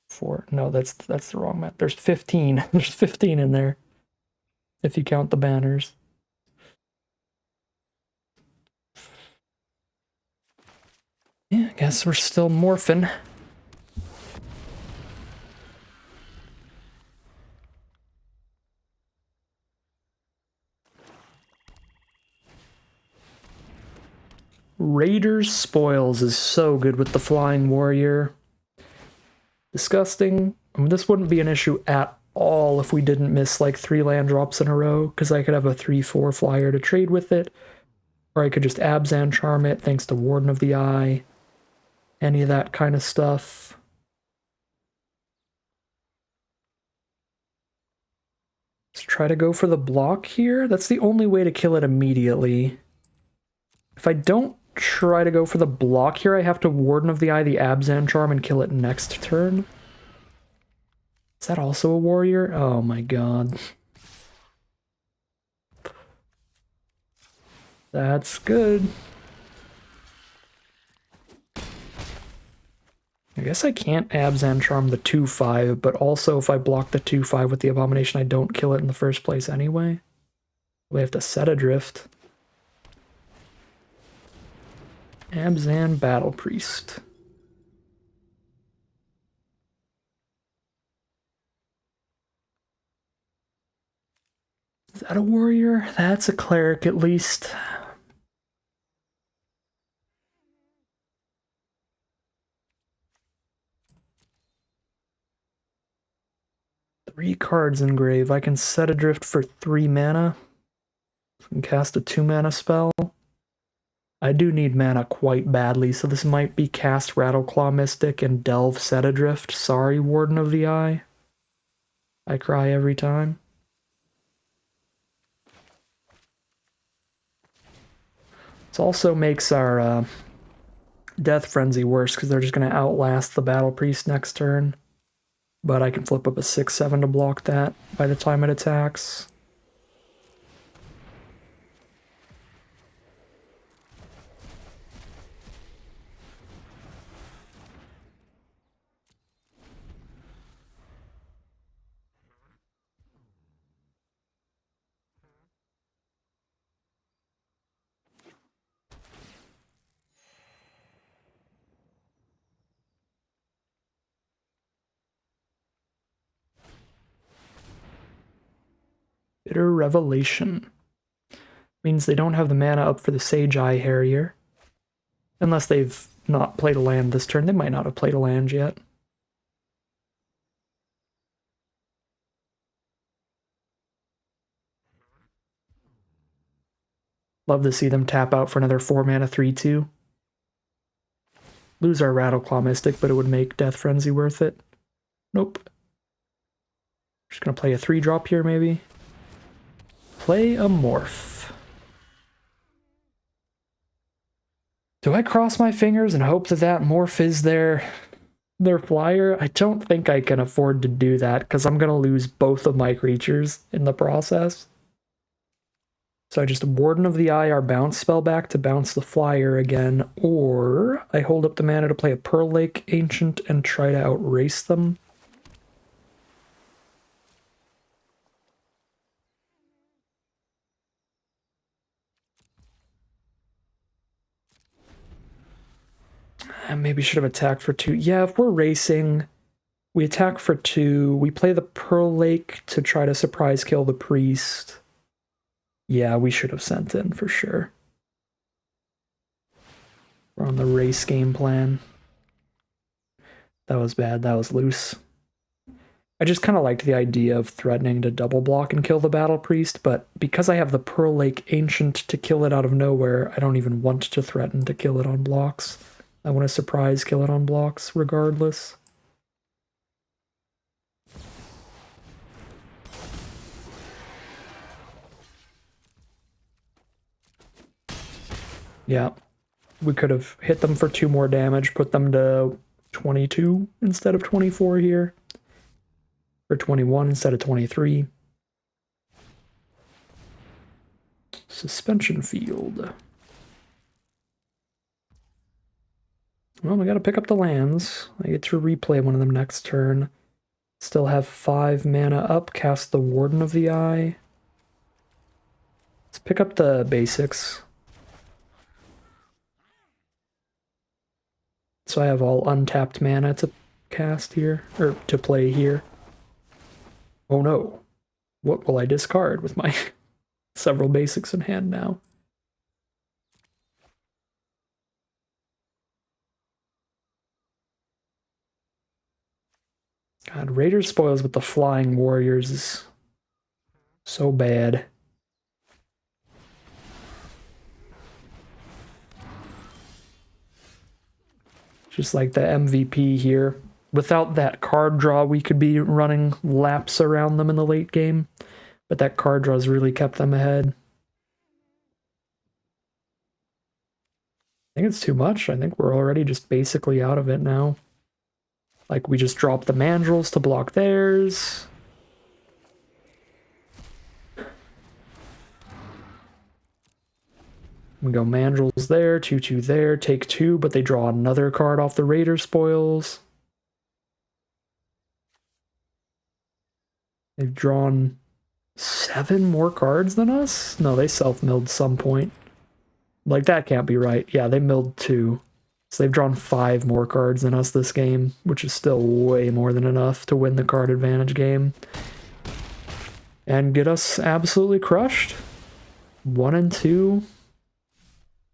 4? No, that's the wrong math. There's 15. There's 15 in there. If you count the banners. Yeah, I guess we're still morphing. Raider's Spoils is so good with the Flying Warrior. Disgusting. I mean, this wouldn't be an issue at all if we didn't miss like 3 land drops in a row, because I could have a 3/4 flyer to trade with it, or I could just Abzan Charm it thanks to Warden of the Eye. Any of that kind of stuff. Let's try to go for the block here. That's the only way to kill it immediately. If I don't try to go for the block here, I have to Warden of the Eye the Abzan Charm and kill it next turn. Is that also a warrior? Oh my god. That's good. I guess I can't Abzan Charm the 2/5, but also if I block the 2/5 with the Abomination, I don't kill it in the first place anyway. We have to set adrift. Abzan Battle Priest. Is that a warrior? That's a cleric at least. Three cards engrave. I can set adrift for 3 mana. I can cast a 2 mana spell. I do need mana quite badly, so this might be cast Rattleclaw Mystic and delve set adrift. Sorry, Warden of the Eye. I cry every time. This also makes our Death Frenzy worse, because they're just going to outlast the Battle Priest next turn. But I can flip up a 6/7 to block that by the time it attacks. Bitter Revelation. Means they don't have the mana up for the Sage Eye Harrier. Unless they've not played a land this turn. They might not have played a land yet. Love to see them tap out for another 4 mana 3/2. Lose our Rattleclaw Mystic, but it would make Death Frenzy worth it. Nope. Just gonna play a 3-drop here, maybe. play a Morph. Do I cross my fingers and hope that that Morph is their flyer? I don't think I can afford to do that because I'm going to lose both of my creatures in the process. So I just Warden of the Eye our bounce spell back to bounce the flyer again, or I hold up the mana to play a Pearl Lake Ancient and try to outrace them. I maybe should have attacked for 2. Yeah, if we're racing, we attack for 2. We play the Pearl Lake to try to surprise kill the priest. Yeah, we should have sent in for sure. We're on the race game plan. That was bad. That was loose. I just kind of liked the idea of threatening to double block and kill the Battle Priest, but because I have the Pearl Lake Ancient to kill it out of nowhere, I don't even want to threaten to kill it on blocks. I want to surprise kill it on blocks regardless. Yeah, we could have hit them for 2 more damage, put them to 22 instead of 24 here. Or 21 instead of 23. Suspension Field. Well, we gotta pick up the lands. I get to replay one of them next turn. Still have 5 mana up, cast the Warden of the Eye. Let's pick up the basics. So I have all untapped mana to cast here, or to play here. Oh no. What will I discard with my several basics in hand now? God, Raider Spoils with the Flying Warriors is so bad. Just like the MVP here. Without that card draw, we could be running laps around them in the late game. But that card draw's really kept them ahead. I think it's too much. I think we're already just basically out of it now. Like, we just drop the Mandrills to block theirs. We go Mandrills there, 2/2 there, take 2, but they draw another card off the Raider Spoils. They've drawn 7 more cards than us? No, they self-milled some point. Like, that can't be right. Yeah, they milled 2. So they've drawn 5 more cards than us this game, which is still way more than enough to win the card advantage game. And get us absolutely crushed. 1 and 2.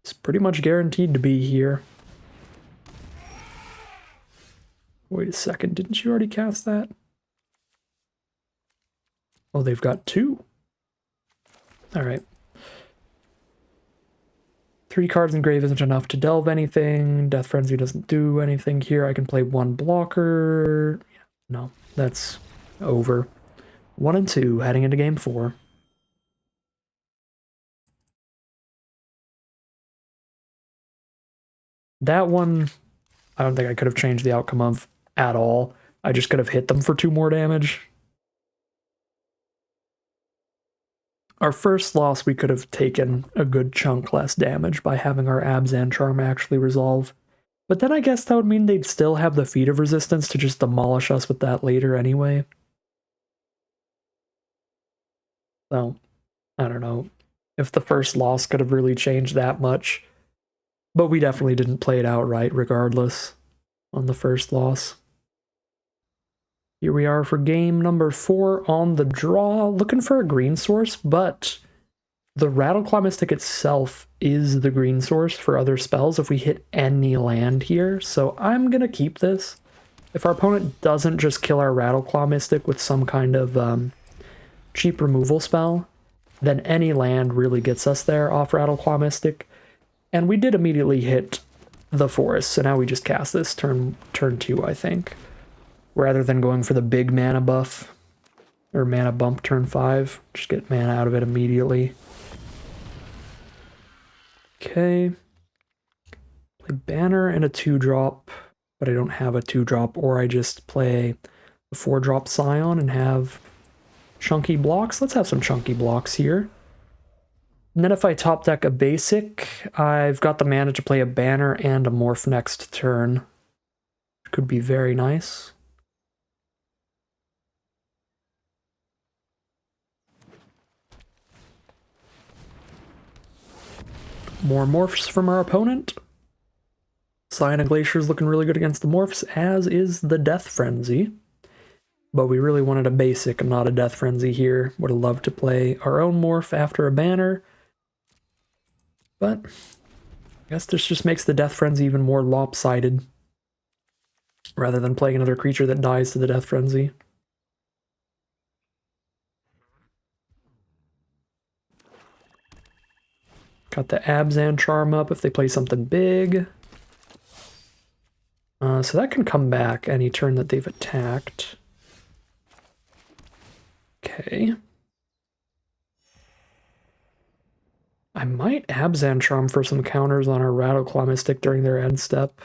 It's pretty much guaranteed to be here. Wait a second, didn't you already cast that? Oh, they've got 2. Alright. 3 cards in grave isn't enough to delve anything. Death Frenzy doesn't do anything here. I can play 1 blocker. No, that's over. 1 and 2, heading into game 4. That one, I don't think I could have changed the outcome of at all. I just could have hit them for 2 more damage. Our first loss, we could have taken a good chunk less damage by having our Abzan Charm actually resolve. But then I guess that would mean they'd still have the Feat of Resistance to just demolish us with that later anyway. So, I don't know if the first loss could have really changed that much. But we definitely didn't play it outright regardless on the first loss. Here we are for game number 4 on the draw, looking for a green source, but the Rattleclaw Mystic itself is the green source for other spells if we hit any land here, so I'm going to keep this. If our opponent doesn't just kill our Rattleclaw Mystic with some kind of cheap removal spell, then any land really gets us there off Rattleclaw Mystic. And we did immediately hit the forest, so now we just cast this turn 2, I think. Rather than going for the big mana buff, or mana bump turn 5. Just get mana out of it immediately. Okay. Play Banner and a 2-drop, but I don't have a 2-drop, or I just play a 4-drop Scion and have chunky blocks. Let's have some chunky blocks here. And then if I top deck a basic, I've got the mana to play a Banner and a Morph next turn. Could be very nice. More Morphs from our opponent. Scion and Glacier's looking really good against the Morphs, as is the Death Frenzy. But we really wanted a basic and not a Death Frenzy here. Would have loved to play our own Morph after a Banner. But I guess this just makes the Death Frenzy even more lopsided, rather than playing another creature that dies to the Death Frenzy. Got the Abzan Charm up if they play something big. So that can come back any turn that they've attacked. Okay. I might Abzan Charm for some counters on our Rattleclaw Mystic during their end step.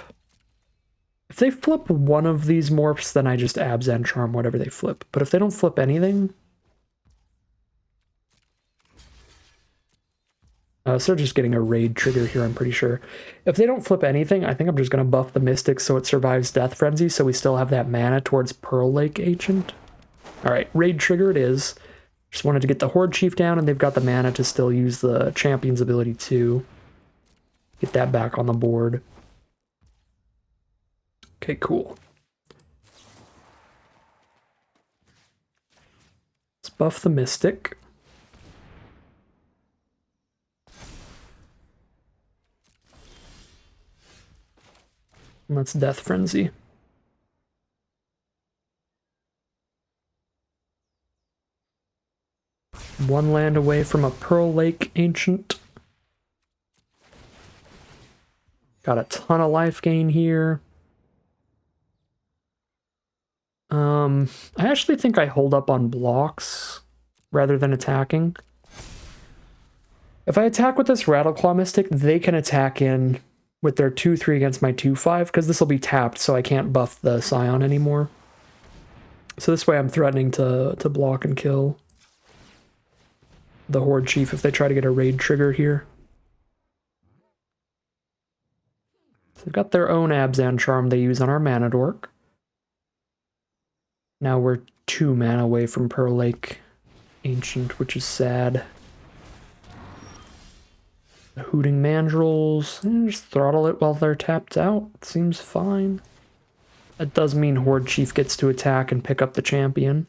If they flip one of these Morphs, then I just Abzan Charm whatever they flip. But if they don't flip anything... so they're just getting a raid trigger here, I'm pretty sure. If they don't flip anything, I think I'm just going to buff the Mystic so it survives Death Frenzy, so we still have that mana towards Pearl Lake Ancient. Alright, raid trigger it is. Just wanted to get the Horde Chief down, and they've got the mana to still use the Champion's ability to get that back on the board. Okay, cool. Let's buff the Mystic. And that's Death Frenzy. One land away from a Pearl Lake Ancient. Got a ton of life gain here. I actually think I hold up on blocks rather than attacking. If I attack with this Rattleclaw Mystic, they can attack in with their 2-3 against my 2-5, because this will be tapped, so I can't buff the Scion anymore. So this way I'm threatening to block and kill the Horde Chief if they try to get a raid trigger here. So they've got their own Abzan Charm they use on our Mana Dork. Now we're 2 mana away from Pearl Lake Ancient, which is sad. The Hooting Mandrills, just throttle it while they're tapped out. Seems fine. That does mean Horde Chief gets to attack and pick up the champion.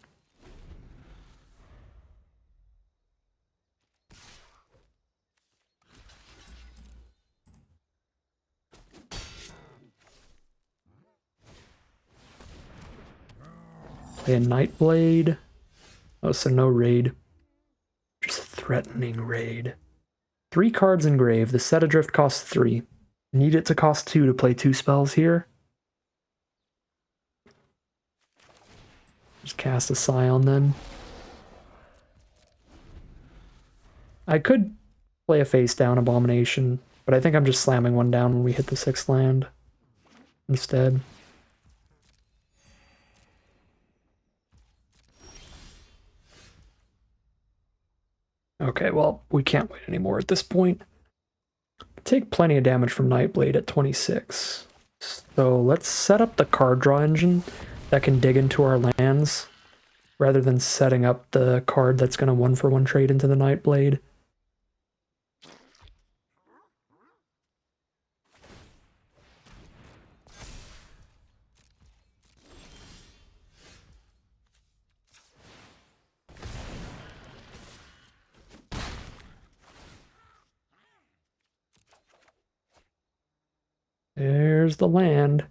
Play a Nightblade. Oh, so no raid. Just threatening raid. 3 cards engrave. The Set Adrift costs 3. Need it to cost 2 to play 2 spells here. Just cast a Scion then. I could play a face down Abomination, but I think I'm just slamming one down when we hit the 6th land instead. Okay, well, we can't wait anymore at this point. Take plenty of damage from Nightblade at 26. So let's set up the card draw engine that can dig into our lands, rather than setting up the card that's going to 1-for-1 trade into the Nightblade. There's the land.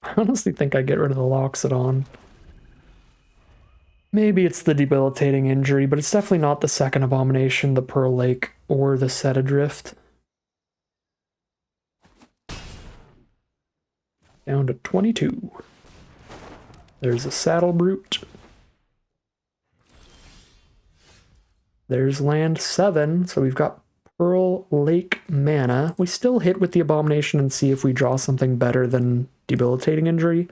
I honestly think I get rid of the Loxodon. Maybe it's the debilitating injury, but it's definitely not the second Abomination, the Pearl Lake, or the Set Adrift. Down to 22. There's a Saddle Brute. There's land 7, so we've got Pearl Lake mana. We still hit with the Abomination and see if we draw something better than Debilitating Injury.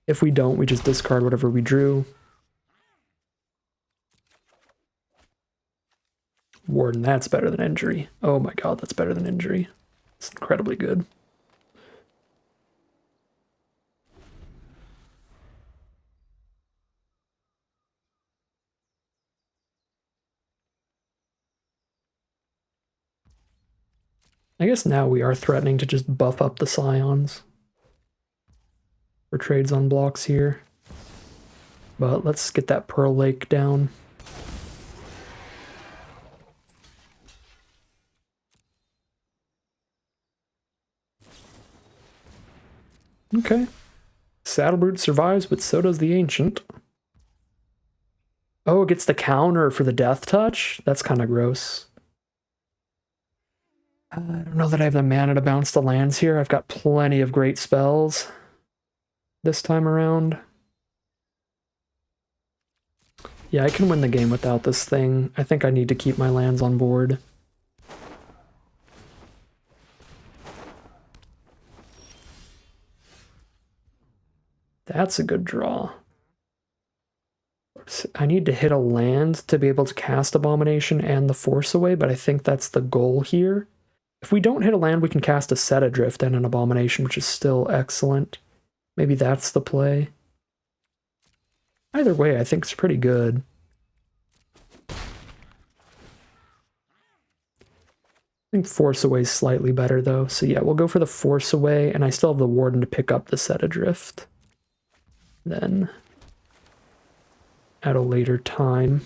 If we don't, we just discard whatever we drew. Warden, that's better than Injury. Oh my god, that's better than Injury. It's incredibly good. I guess now we are threatening to just buff up the Scions for trades on blocks here. But let's get that Pearl Lake down. Okay. Saddlebrute survives, but so does the Ancient. Oh, it gets the counter for the Death Touch? That's kind of gross. I don't know that I have the mana to bounce the lands here. I've got plenty of great spells this time around. Yeah, I can win the game without this thing. I think I need to keep my lands on board. That's a good draw. I need to hit a land to be able to cast Abomination and the Force Away, but I think that's the goal here. If we don't hit a land, we can cast a Set Adrift and an Abomination, which is still excellent. Maybe that's the play. Either way, I think it's pretty good. I think Force Away is slightly better, though. So yeah, we'll go for the Force Away, and I still have the Warden to pick up the Set Adrift. Then, at a later time.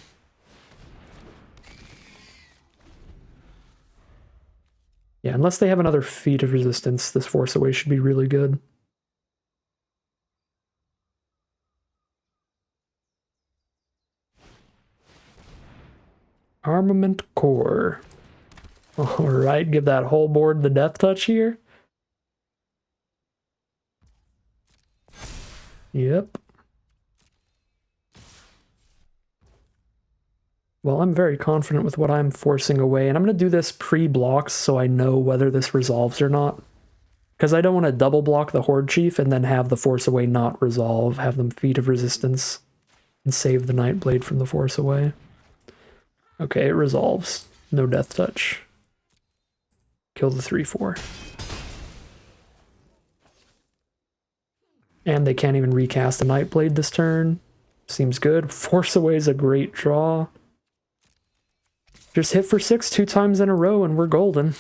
Yeah, unless they have another Feat of Resistance, this Force Away should be really good. Armament Core. Alright, give that whole board the Death Touch here. Yep. Well, I'm very confident with what I'm forcing away, and I'm going to do this pre-blocks so I know whether this resolves or not. Because I don't want to double block the Horde Chief and then have the Force Away not resolve, have them Feat of Resistance, and save the Nightblade from the Force Away. Okay, it resolves. No Death Touch. Kill the 3/4. And they can't even recast the Nightblade this turn. Seems good. Force Away is a great draw. Just hit for 6 2 times in a row and we're golden.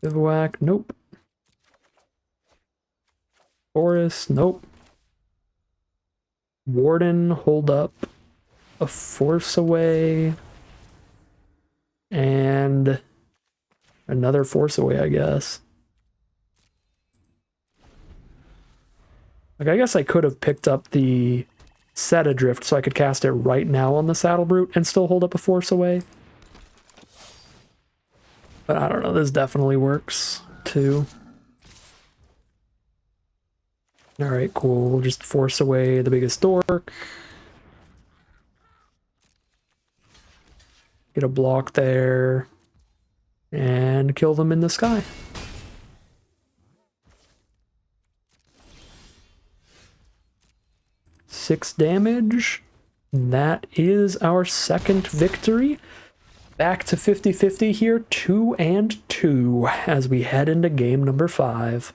Bivouac, nope. Forest, nope. Warden, hold up. A Force Away. And another Force Away, I guess. Like, I guess I could have picked up the Set Adrift so I could cast it right now on the Saddlebrute and still hold up a Force Away. But I don't know, this definitely works, too. Alright, cool. We'll just Force Away the biggest dork. Get a block there. And kill them in the sky. Six damage. That is our second victory. Back to 50-50 here, 2-2, as we head into game number 5.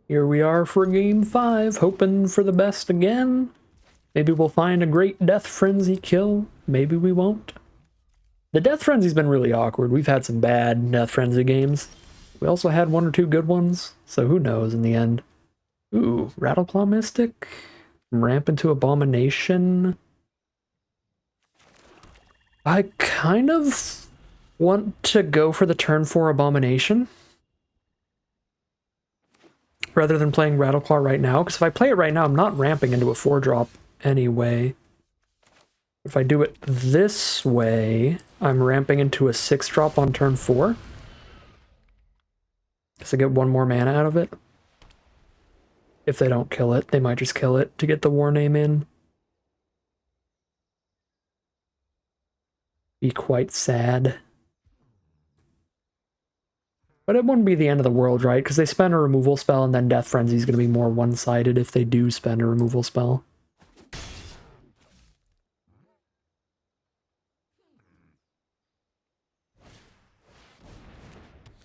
Here we are for game 5, hoping for the best again. Maybe we'll find a great Death Frenzy kill. Maybe we won't. The Death Frenzy's been really awkward. We've had some bad Death Frenzy games. We also had 1 or 2 good ones, so who knows in the end. Ooh, Rattleclaw Mystic. Ramp into Abomination. I kind of want to go for the turn 4 Abomination rather than playing Rattleclaw right now, because if I play it right now, I'm not ramping into a 4-drop anyway. If I do it this way, I'm ramping into a 6-drop on turn 4. Because I get 1 more mana out of it. if they don't kill it. They might just kill it to get the war name in. Be quite sad. But it wouldn't be the end of the world, right? Because they spend a removal spell and then Death Frenzy is going to be more one-sided if they do spend a removal spell.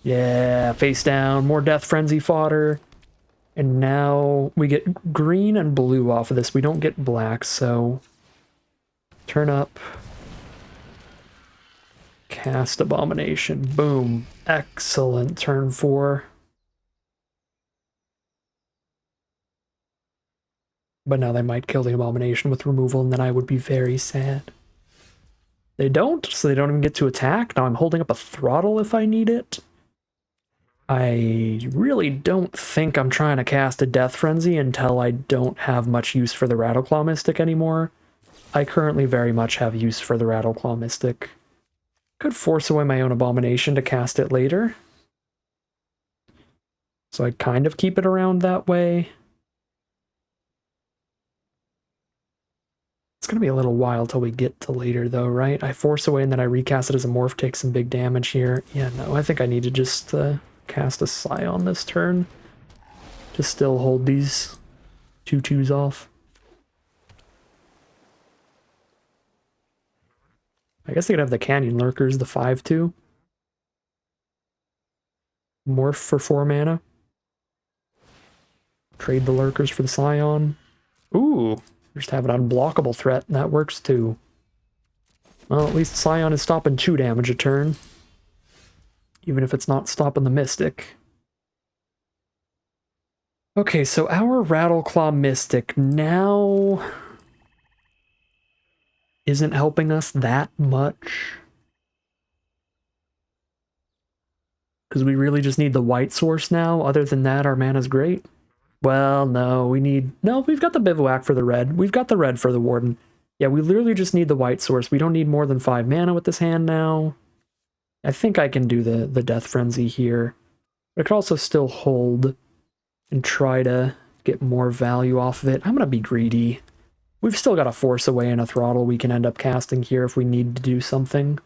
Yeah, face down, more Death Frenzy fodder. And now we get green and blue off of this. We don't get black, so turn up. Cast Abomination. Boom. Excellent turn 4. But now they might kill the Abomination with removal, and then I would be very sad. They don't, so they don't even get to attack. Now I'm holding up a throttle if I need it. I really don't think I'm trying to cast a Death Frenzy until I don't have much use for the Rattleclaw Mystic anymore. I currently very much have use for the Rattleclaw Mystic. Could force away my own Abomination to cast it later. So I kind of keep it around that way. It's going to be a little while till we get to later though, right? I force away and then I recast it as a Morph, take some big damage here. Yeah, no, I think I need to just cast a Scion this turn to still hold these 2/2s off. I guess they could have the Canyon Lurkers, the 5/2. Morph for 4 mana. Trade the Lurkers for the Scion. Ooh, just have an unblockable threat, and that works too. Well, at least Scion is stopping 2 damage a turn. Even if it's not stopping the Mystic. Okay, so our Rattleclaw Mystic now isn't helping us that much. Because we really just need the white source now. Other than that, our mana's great. Well, no, we've got the Bivouac for the red. We've got the red for the Warden. Yeah, we literally just need the white source. We don't need more than 5 mana with this hand now. I think I can do the Death Frenzy here. But I could also still hold and try to get more value off of it. I'm going to be greedy. We've still got a Force Away and a Throttle we can end up casting here if we need to do something.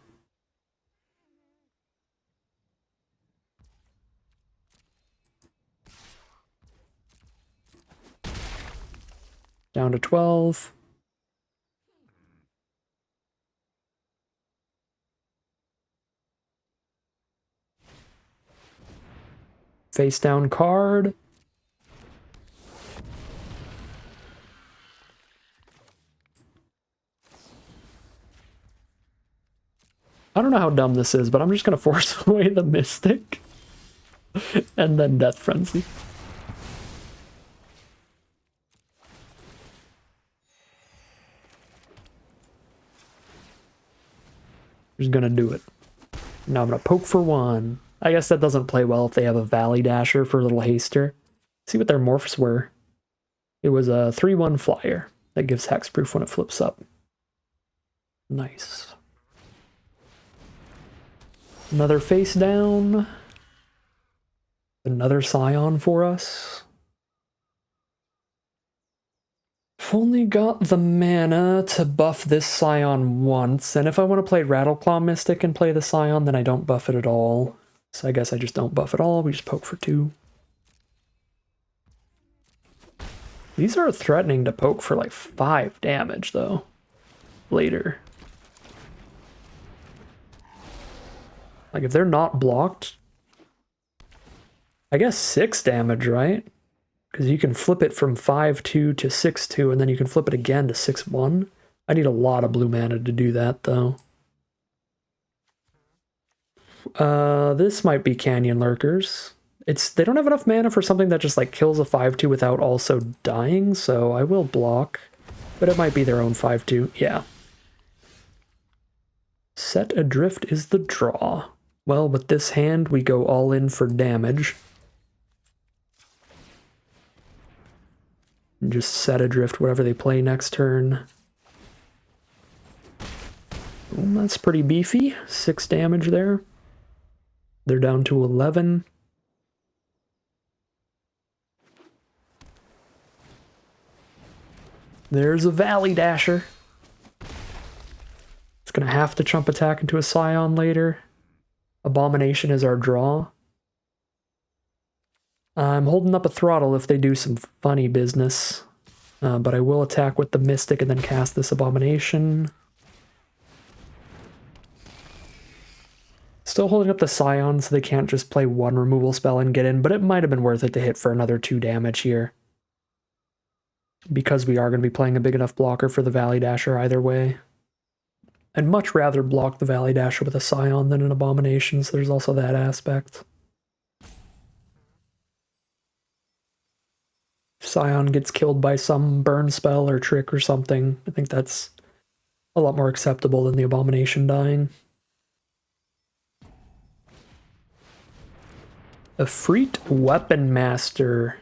Down to 12. Face down card. I don't know how dumb this is, but I'm just going to force away the Mystic. And then Death Frenzy. Just going to do it. Now I'm going to poke for 1. I guess that doesn't play well if they have a Valley Dasher for a little haster. See what their morphs were. It was a 3/1 flyer that gives hexproof when it flips up. Nice. Another face down. Another Scion for us. I've only got the mana to buff this Scion once, and if I want to play Rattleclaw Mystic and play the Scion, then I don't buff it at all. So I guess I just don't buff at all, we just poke for 2. These are threatening to poke for like 5 damage, though. Later. Like, if they're not blocked, I guess 6 damage, right? Because you can flip it from 5/2 to 6/2, and then you can flip it again to 6/1. I need a lot of blue mana to do that, though. This might be Canyon Lurkers. They don't have enough mana for something that just like kills a 5/2 without also dying, so I will block. But it might be their own 5/2. Yeah. Set Adrift is the draw. Well, with this hand, we go all in for damage. And just set Adrift whatever they play next turn. Well, that's pretty beefy. 6 damage there. They're down to 11. There's a Valley Dasher. It's gonna have to chump attack into a Scion later. Abomination is our draw. I'm holding up a throttle if they do some funny business. But I will attack with the Mystic and then cast this Abomination. Still holding up the Scion so they can't just play one removal spell and get in, but it might have been worth it to hit for another 2 damage here. Because we are going to be playing a big enough blocker for the Valley Dasher either way. I'd much rather block the Valley Dasher with a Scion than an Abomination, so there's also that aspect. If Scion gets killed by some burn spell or trick or something, I think that's a lot more acceptable than the Abomination dying. Efreet Weapon Master.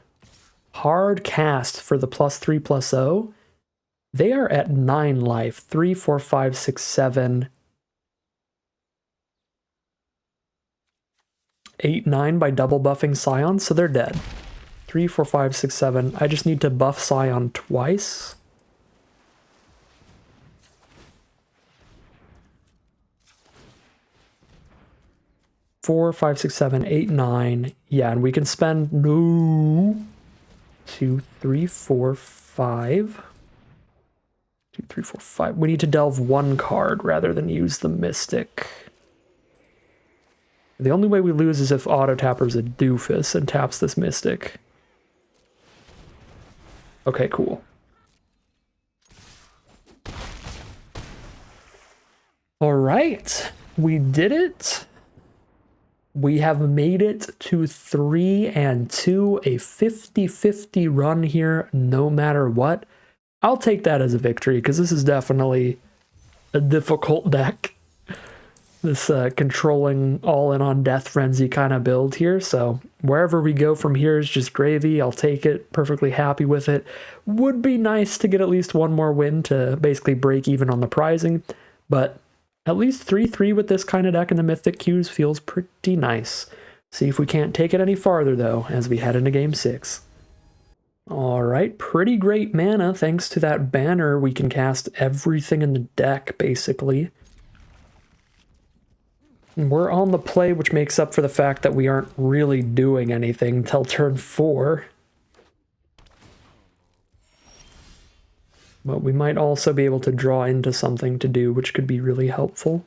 Hard cast for the +3/+0. They are at 9 life. 3, 4, 5, 6, 7. 8, 9 by double buffing Scion, so they're dead. 3, 4, 5, 6, 7. I just need to buff Scion twice. Four, 5, 6, 7, 8, 9. Yeah, and we can spend 2, 3, 4, 5. 2, 3, 4, 5. We need to delve 1 card rather than use the Mystic. The only way we lose is if Auto Tapper's a doofus and taps this Mystic. Okay, cool. All right, we did it. We have made it to 3-2, a 50-50 run here, no matter what. I'll take that as a victory, because this is definitely a difficult deck. This controlling all-in on Death Frenzy kind of build here, so wherever we go from here is just gravy. I'll take it, perfectly happy with it. Would be nice to get at least one more win to basically break even on the prizing, but at least 3-3 with this kind of deck in the Mythic queues feels pretty nice. See if we can't take it any farther, though, as we head into Game 6. Alright, pretty great mana. Thanks to that banner, we can cast everything in the deck, basically. And we're on the play, which makes up for the fact that we aren't really doing anything until turn 4. But we might also be able to draw into something to do, which could be really helpful.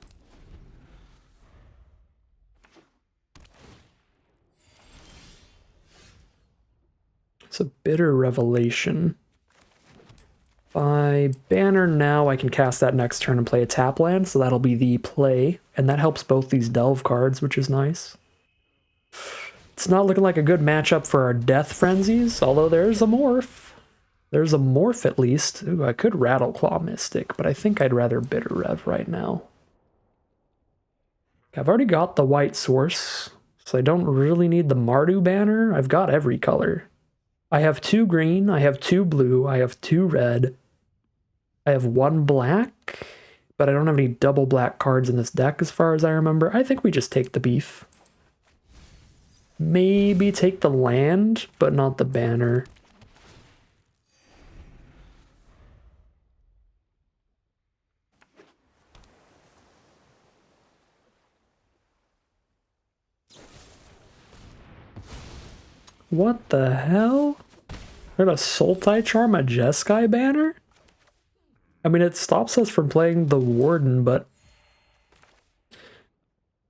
It's a Bitter Revelation. By banner now, I can cast that next turn and play a tap land, so that'll be the play. And that helps both these delve cards, which is nice. It's not looking like a good matchup for our Death Frenzies, although there's a Morph. There's a Morph at least. Ooh, I could Rattleclaw Mystic, but I think I'd rather Bitter Rev right now. I've already got the white source, so I don't really need the Mardu banner. I've got every color. I have 2 green, I have 2 blue, I have 2 red, I have 1 black, but I don't have any double black cards in this deck as far as I remember. I think we just take the beef. Maybe take the land, but not the banner. What the hell? We're gonna Sultai Charm a Jeskai banner? I mean, it stops us from playing the Warden, but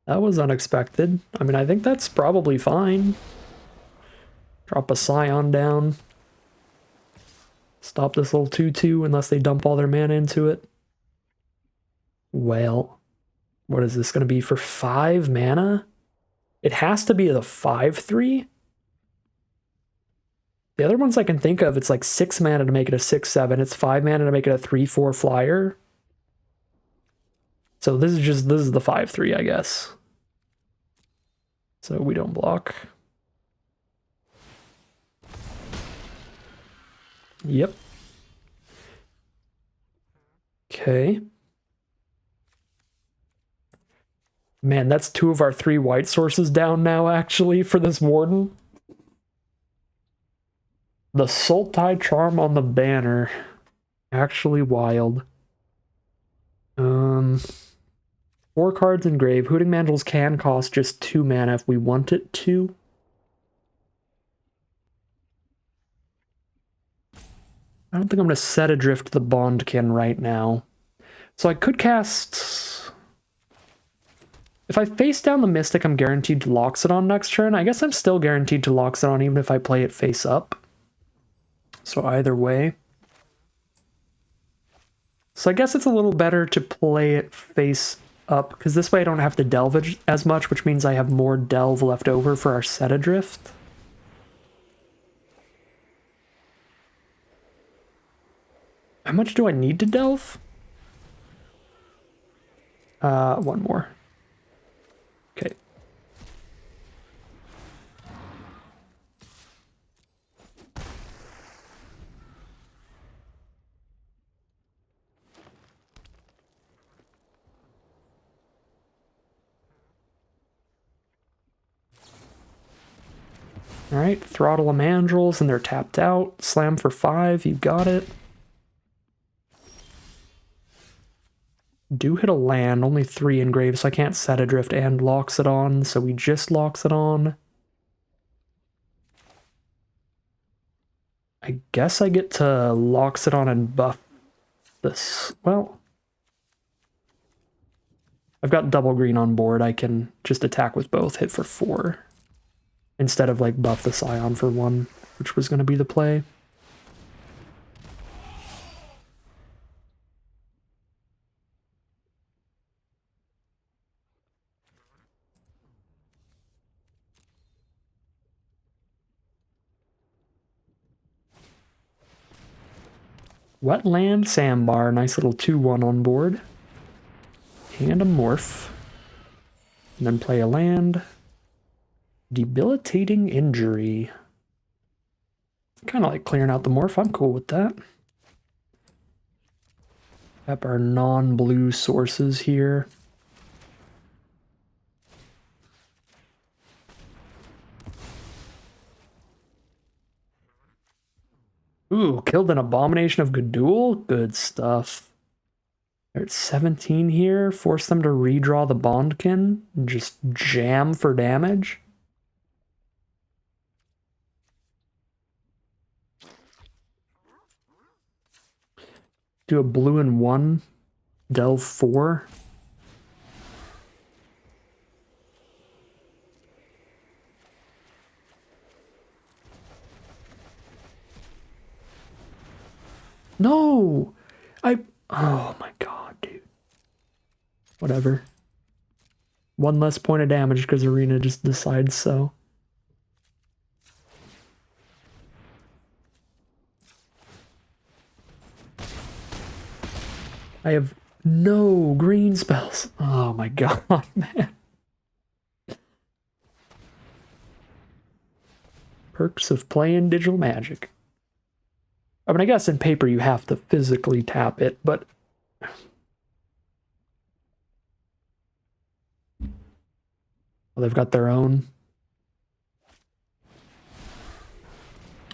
that was unexpected. I mean, I think that's probably fine. Drop a Scion down. Stop this little 2/2 unless they dump all their mana into it. Well, what is this gonna be for 5 mana? It has to be the 5/3? The other ones I can think of, it's like 6 mana to make it a 6/7. It's 5 mana to make it a 3/4 flyer. So this is the 5/3, I guess. So we don't block. Yep. Okay. Man, that's 2 of our 3 white sources down now, actually, for this Warden. The Sultai Charm on the banner. Actually wild. 4 cards in grave. Hooting Mandrels can cost just 2 mana if we want it to. I don't think I'm going to set adrift the Bondkin right now. So I could cast... If I face down the Mystic, I'm guaranteed to Loxodon next turn. I guess I'm still guaranteed to Loxodon even if I play it face up. So either way. So I guess it's a little better to play it face up, because this way I don't have to delve as much, which means I have more delve left over for our set adrift. How much do I need to delve? One more. Okay. Alright, throttle a Mandrels and they're tapped out. Slam for 5, you got it. Do hit a land, only 3 in grave, so I can't set adrift and Loxodon, so we just Loxodon. I guess I get to Loxodon and buff this. Well, I've got double green on board. I can just attack with both, hit for 4. Instead of like buff the Scion for 1, which was going to be the play. Wetland Sandbar, nice little 2/1 on board. And a Morph. And then play a land. Debilitating Injury. Kind of like clearing out the Morph, I'm cool with that. Have our non-blue sources here. Ooh, killed an Abomination of Gudul? Good stuff. They're at 17 here. Force them to redraw the Bondkin and just jam for damage. Do a blue and 1. Delve 4. No! Oh my god, dude. Whatever. 1 less point of damage because Arena just decides so. I have no green spells. Oh my god, man. Perks of playing digital Magic. I mean, I guess in paper you have to physically tap it, but... Well, they've got their own.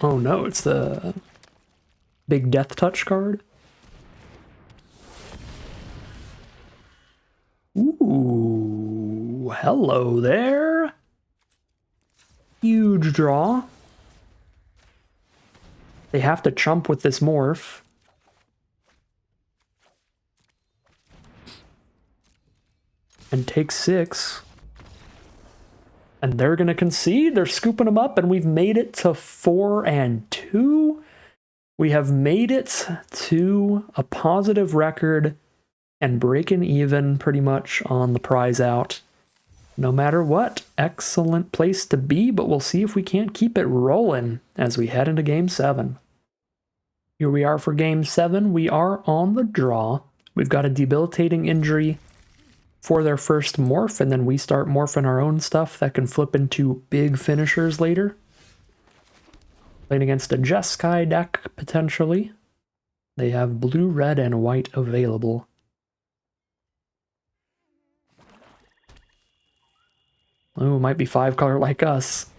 Oh no, it's the big Death Touch card. Ooh, hello there. Huge draw. They have to chump with this Morph. And take 6. And they're going to concede. They're scooping them up, and we've made it to 4 and 2. We have made it to a positive record and breaking even pretty much on the prize out. No matter what, excellent place to be, but we'll see if we can't keep it rolling as we head into Game 7. Here we are for Game 7. We are on the draw. We've got a Debilitating Injury for their first Morph, and then we start morphing our own stuff that can flip into big finishers later. Playing against a Jeskai deck, potentially. They have blue, red, and white available. Oh, might be 5-color like us.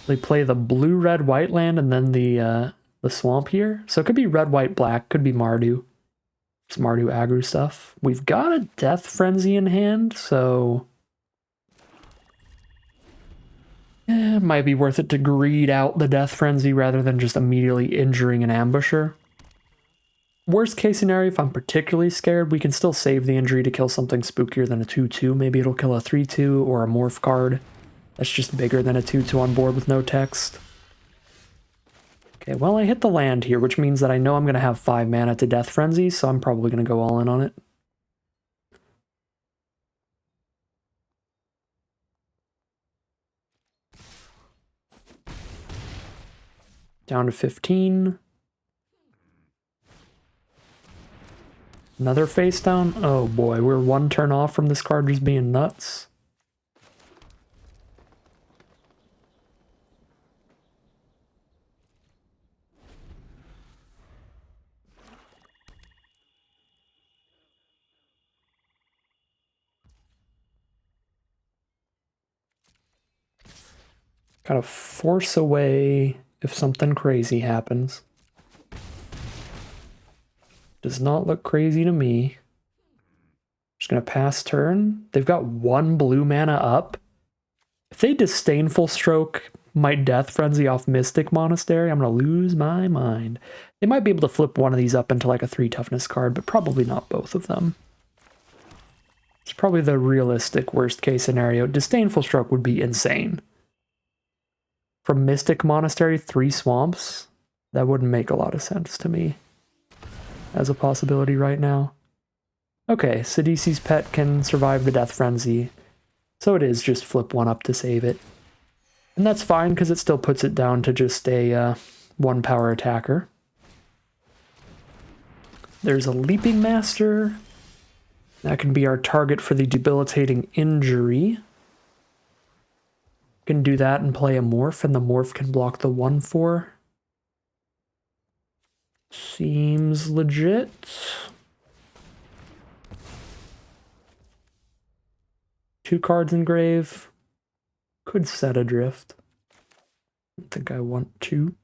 They play the blue-red white land and then the the swamp here. So it could be red, white, black, could be Mardu. It's Mardu aggro stuff. We've got a Death Frenzy in hand, so it might be worth it to greed out the Death Frenzy rather than just immediately injuring an ambusher. Worst case scenario, if I'm particularly scared, we can still save the injury to kill something spookier than a 2-2. Maybe it'll kill a 3-2 or a Morph card that's just bigger than a 2-2 on board with no text. Okay, well, I hit the land here, which means that I know I'm going to have 5 mana to Death Frenzy, so I'm probably going to go all in on it. Down to 15. Another face down? Oh boy, we're 1 turn off from this card just being nuts. Gotta force away if something crazy happens. Does not look crazy to me. Just gonna pass turn. They've got 1 blue mana up. If they Disdainful Stroke my Death Frenzy off Mystic Monastery, I'm gonna lose my mind. They might be able to flip one of these up into like a 3 toughness card, but probably not both of them. It's probably the realistic worst case scenario. Disdainful Stroke would be insane. From Mystic Monastery, 3 swamps? That wouldn't make a lot of sense to me as a possibility right now. Okay, Sidisi's pet can survive the Death Frenzy, so it is just flip 1 up to save it. And that's fine, because it still puts it down to just a 1 power attacker. There's a Leaping Master. That can be our target for the debilitating injury. Can do that and play a Morph, and the Morph can block the 1/4. Seems legit. Two cards in grave. Could set adrift. I don't think I want to.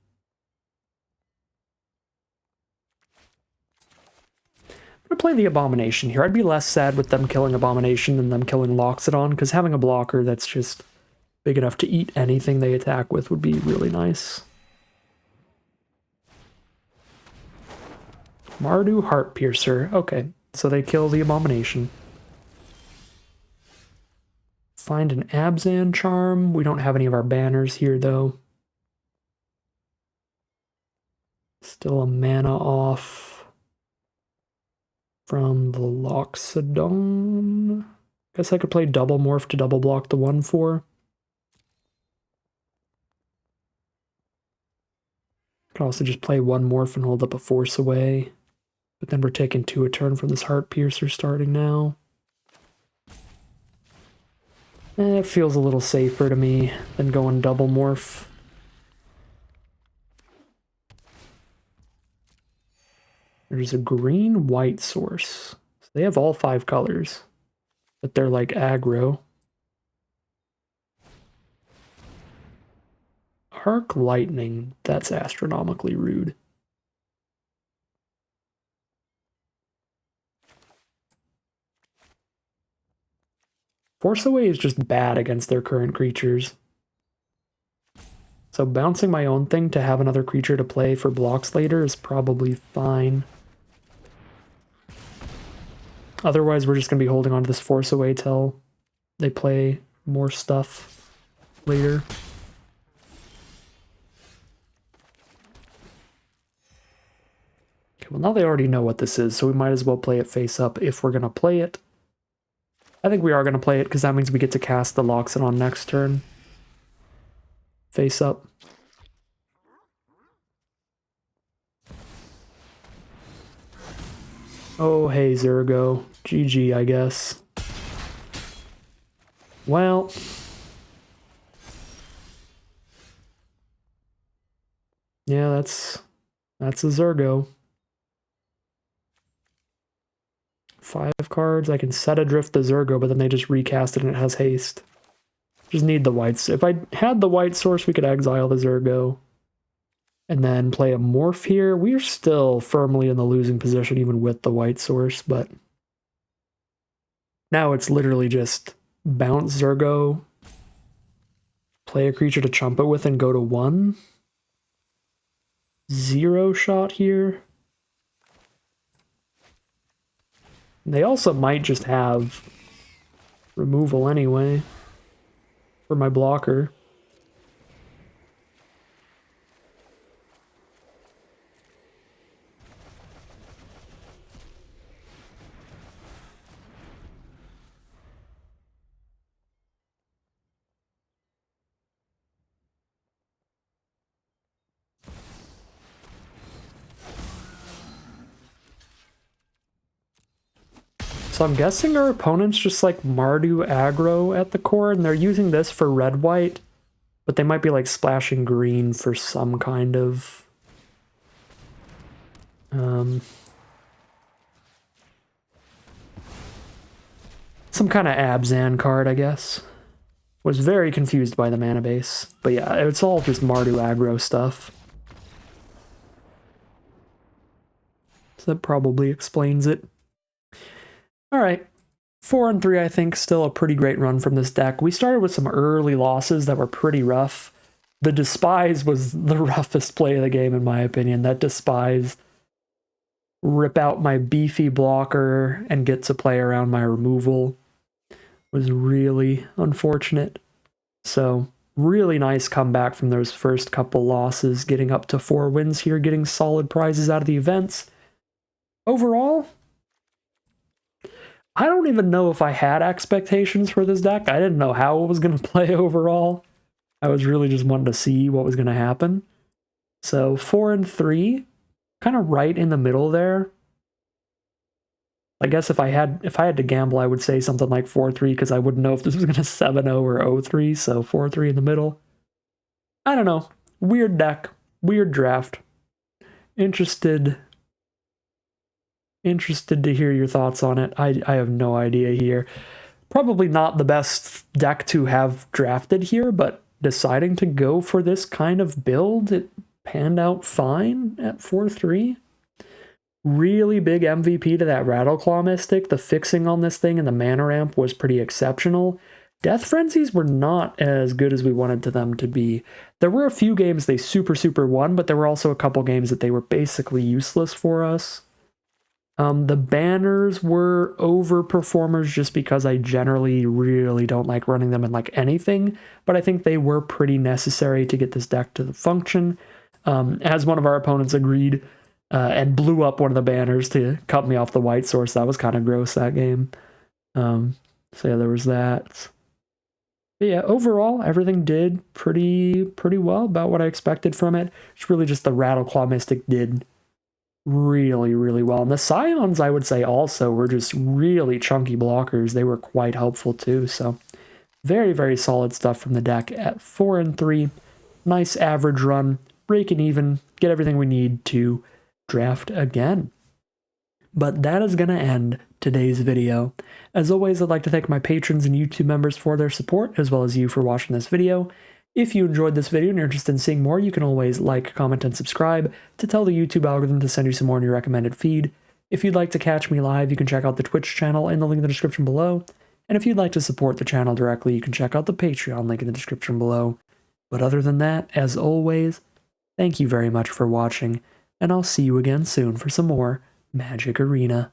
I'm going to play the Abomination here. I'd be less sad with them killing Abomination than them killing Loxodon, because having a blocker that's just big enough to eat anything they attack with would be really nice. Mardu Heartpiercer. Okay, so they kill the Abomination. Find an Abzan Charm. We don't have any of our banners here, though. Still a mana off from the Loxodon. Guess I could play double Morph to double block the 1/4. Could also just play 1 Morph and hold up a Force Away. But then we're taking 2 a turn from this Heartpiercer starting now. It feels a little safer to me than going double Morph. There's a green-white source. So they have all 5 colors, but they're like aggro. Arc Lightning, that's astronomically rude. Force Away is just bad against their current creatures. So bouncing my own thing to have another creature to play for blocks later is probably fine. Otherwise, we're just going to be holding on to this Force Away till they play more stuff later. Okay, well now they already know what this is, so we might as well play it face up if we're going to play it. I think we are going to play it, because that means we get to cast the Loxodon next turn. Face up. Oh, hey, Zergo. GG, I guess. Well. Yeah, that's a Zergo. 5 cards. I can set adrift the Zergo, but then they just recast it and it has haste. Just need the whites. If I had the white source, we could exile the Zergo and then play a Morph here. We're still firmly in the losing position even with the white source, but now it's literally just bounce Zergo, play a creature to chump it with and go to 1. 0 shot here. They also might just have removal anyway for my blocker. So I'm guessing our opponent's just like Mardu aggro at the core, and they're using this for red-white, but they might be like splashing green for some kind of some kind of Abzan card, I guess. Was very confused by the mana base, but yeah, it's all just Mardu aggro stuff. So that probably explains it. All right, 4-3, I think, still a pretty great run from this deck. We started with some early losses that were pretty rough. The Despise was the roughest play of the game, in my opinion. That Despise, rip out my beefy blocker and get to play around my removal, was really unfortunate. So, really nice comeback from those first couple losses, getting up to 4 wins here, getting solid prizes out of the events. Overall, I don't even know if I had expectations for this deck. I didn't know how it was going to play overall. I was really just wanting to see what was going to happen. So 4-3, kind of right in the middle there. I guess if I had to gamble, I would say something like 4-3 because I wouldn't know if this was going to 7-0 or 0-3. So 4-3 in the middle. I don't know. Weird deck, weird draft. Interested to hear your thoughts on it. I have no idea here. Probably not the best deck to have drafted here, but deciding to go for this kind of build, it panned out fine at 4-3. Really big MVP to that Rattleclaw Mystic. The fixing on this thing and the mana ramp was pretty exceptional. Death Frenzies were not as good as we wanted them to be. There were a few games they super won, but there were also a couple games that they were basically useless for us. The banners were overperformers just because I generally really don't like running them in like anything, but I think they were pretty necessary to get this deck to function. As one of our opponents agreed and blew up one of the banners to cut me off the white source. That was kind of gross that game. So yeah, there was that. But yeah, overall, everything did pretty well, about what I expected from it. It's really just the Rattleclaw Mystic did really well. And the Scions, I would say, also were just really chunky blockers. They were quite helpful too. So very solid stuff from the deck at 4-3. Nice average run, breaking even, get everything we need to draft again. But that is going to end today's video. As always, I'd like to thank my patrons and YouTube members for their support, as well as you for watching this video. If you enjoyed this video and you're interested in seeing more, you can always like, comment, and subscribe to tell the YouTube algorithm to send you some more in your recommended feed. If you'd like to catch me live, you can check out the Twitch channel in the link in the description below. And if you'd like to support the channel directly, you can check out the Patreon link in the description below. But other than that, as always, thank you very much for watching, and I'll see you again soon for some more Magic Arena.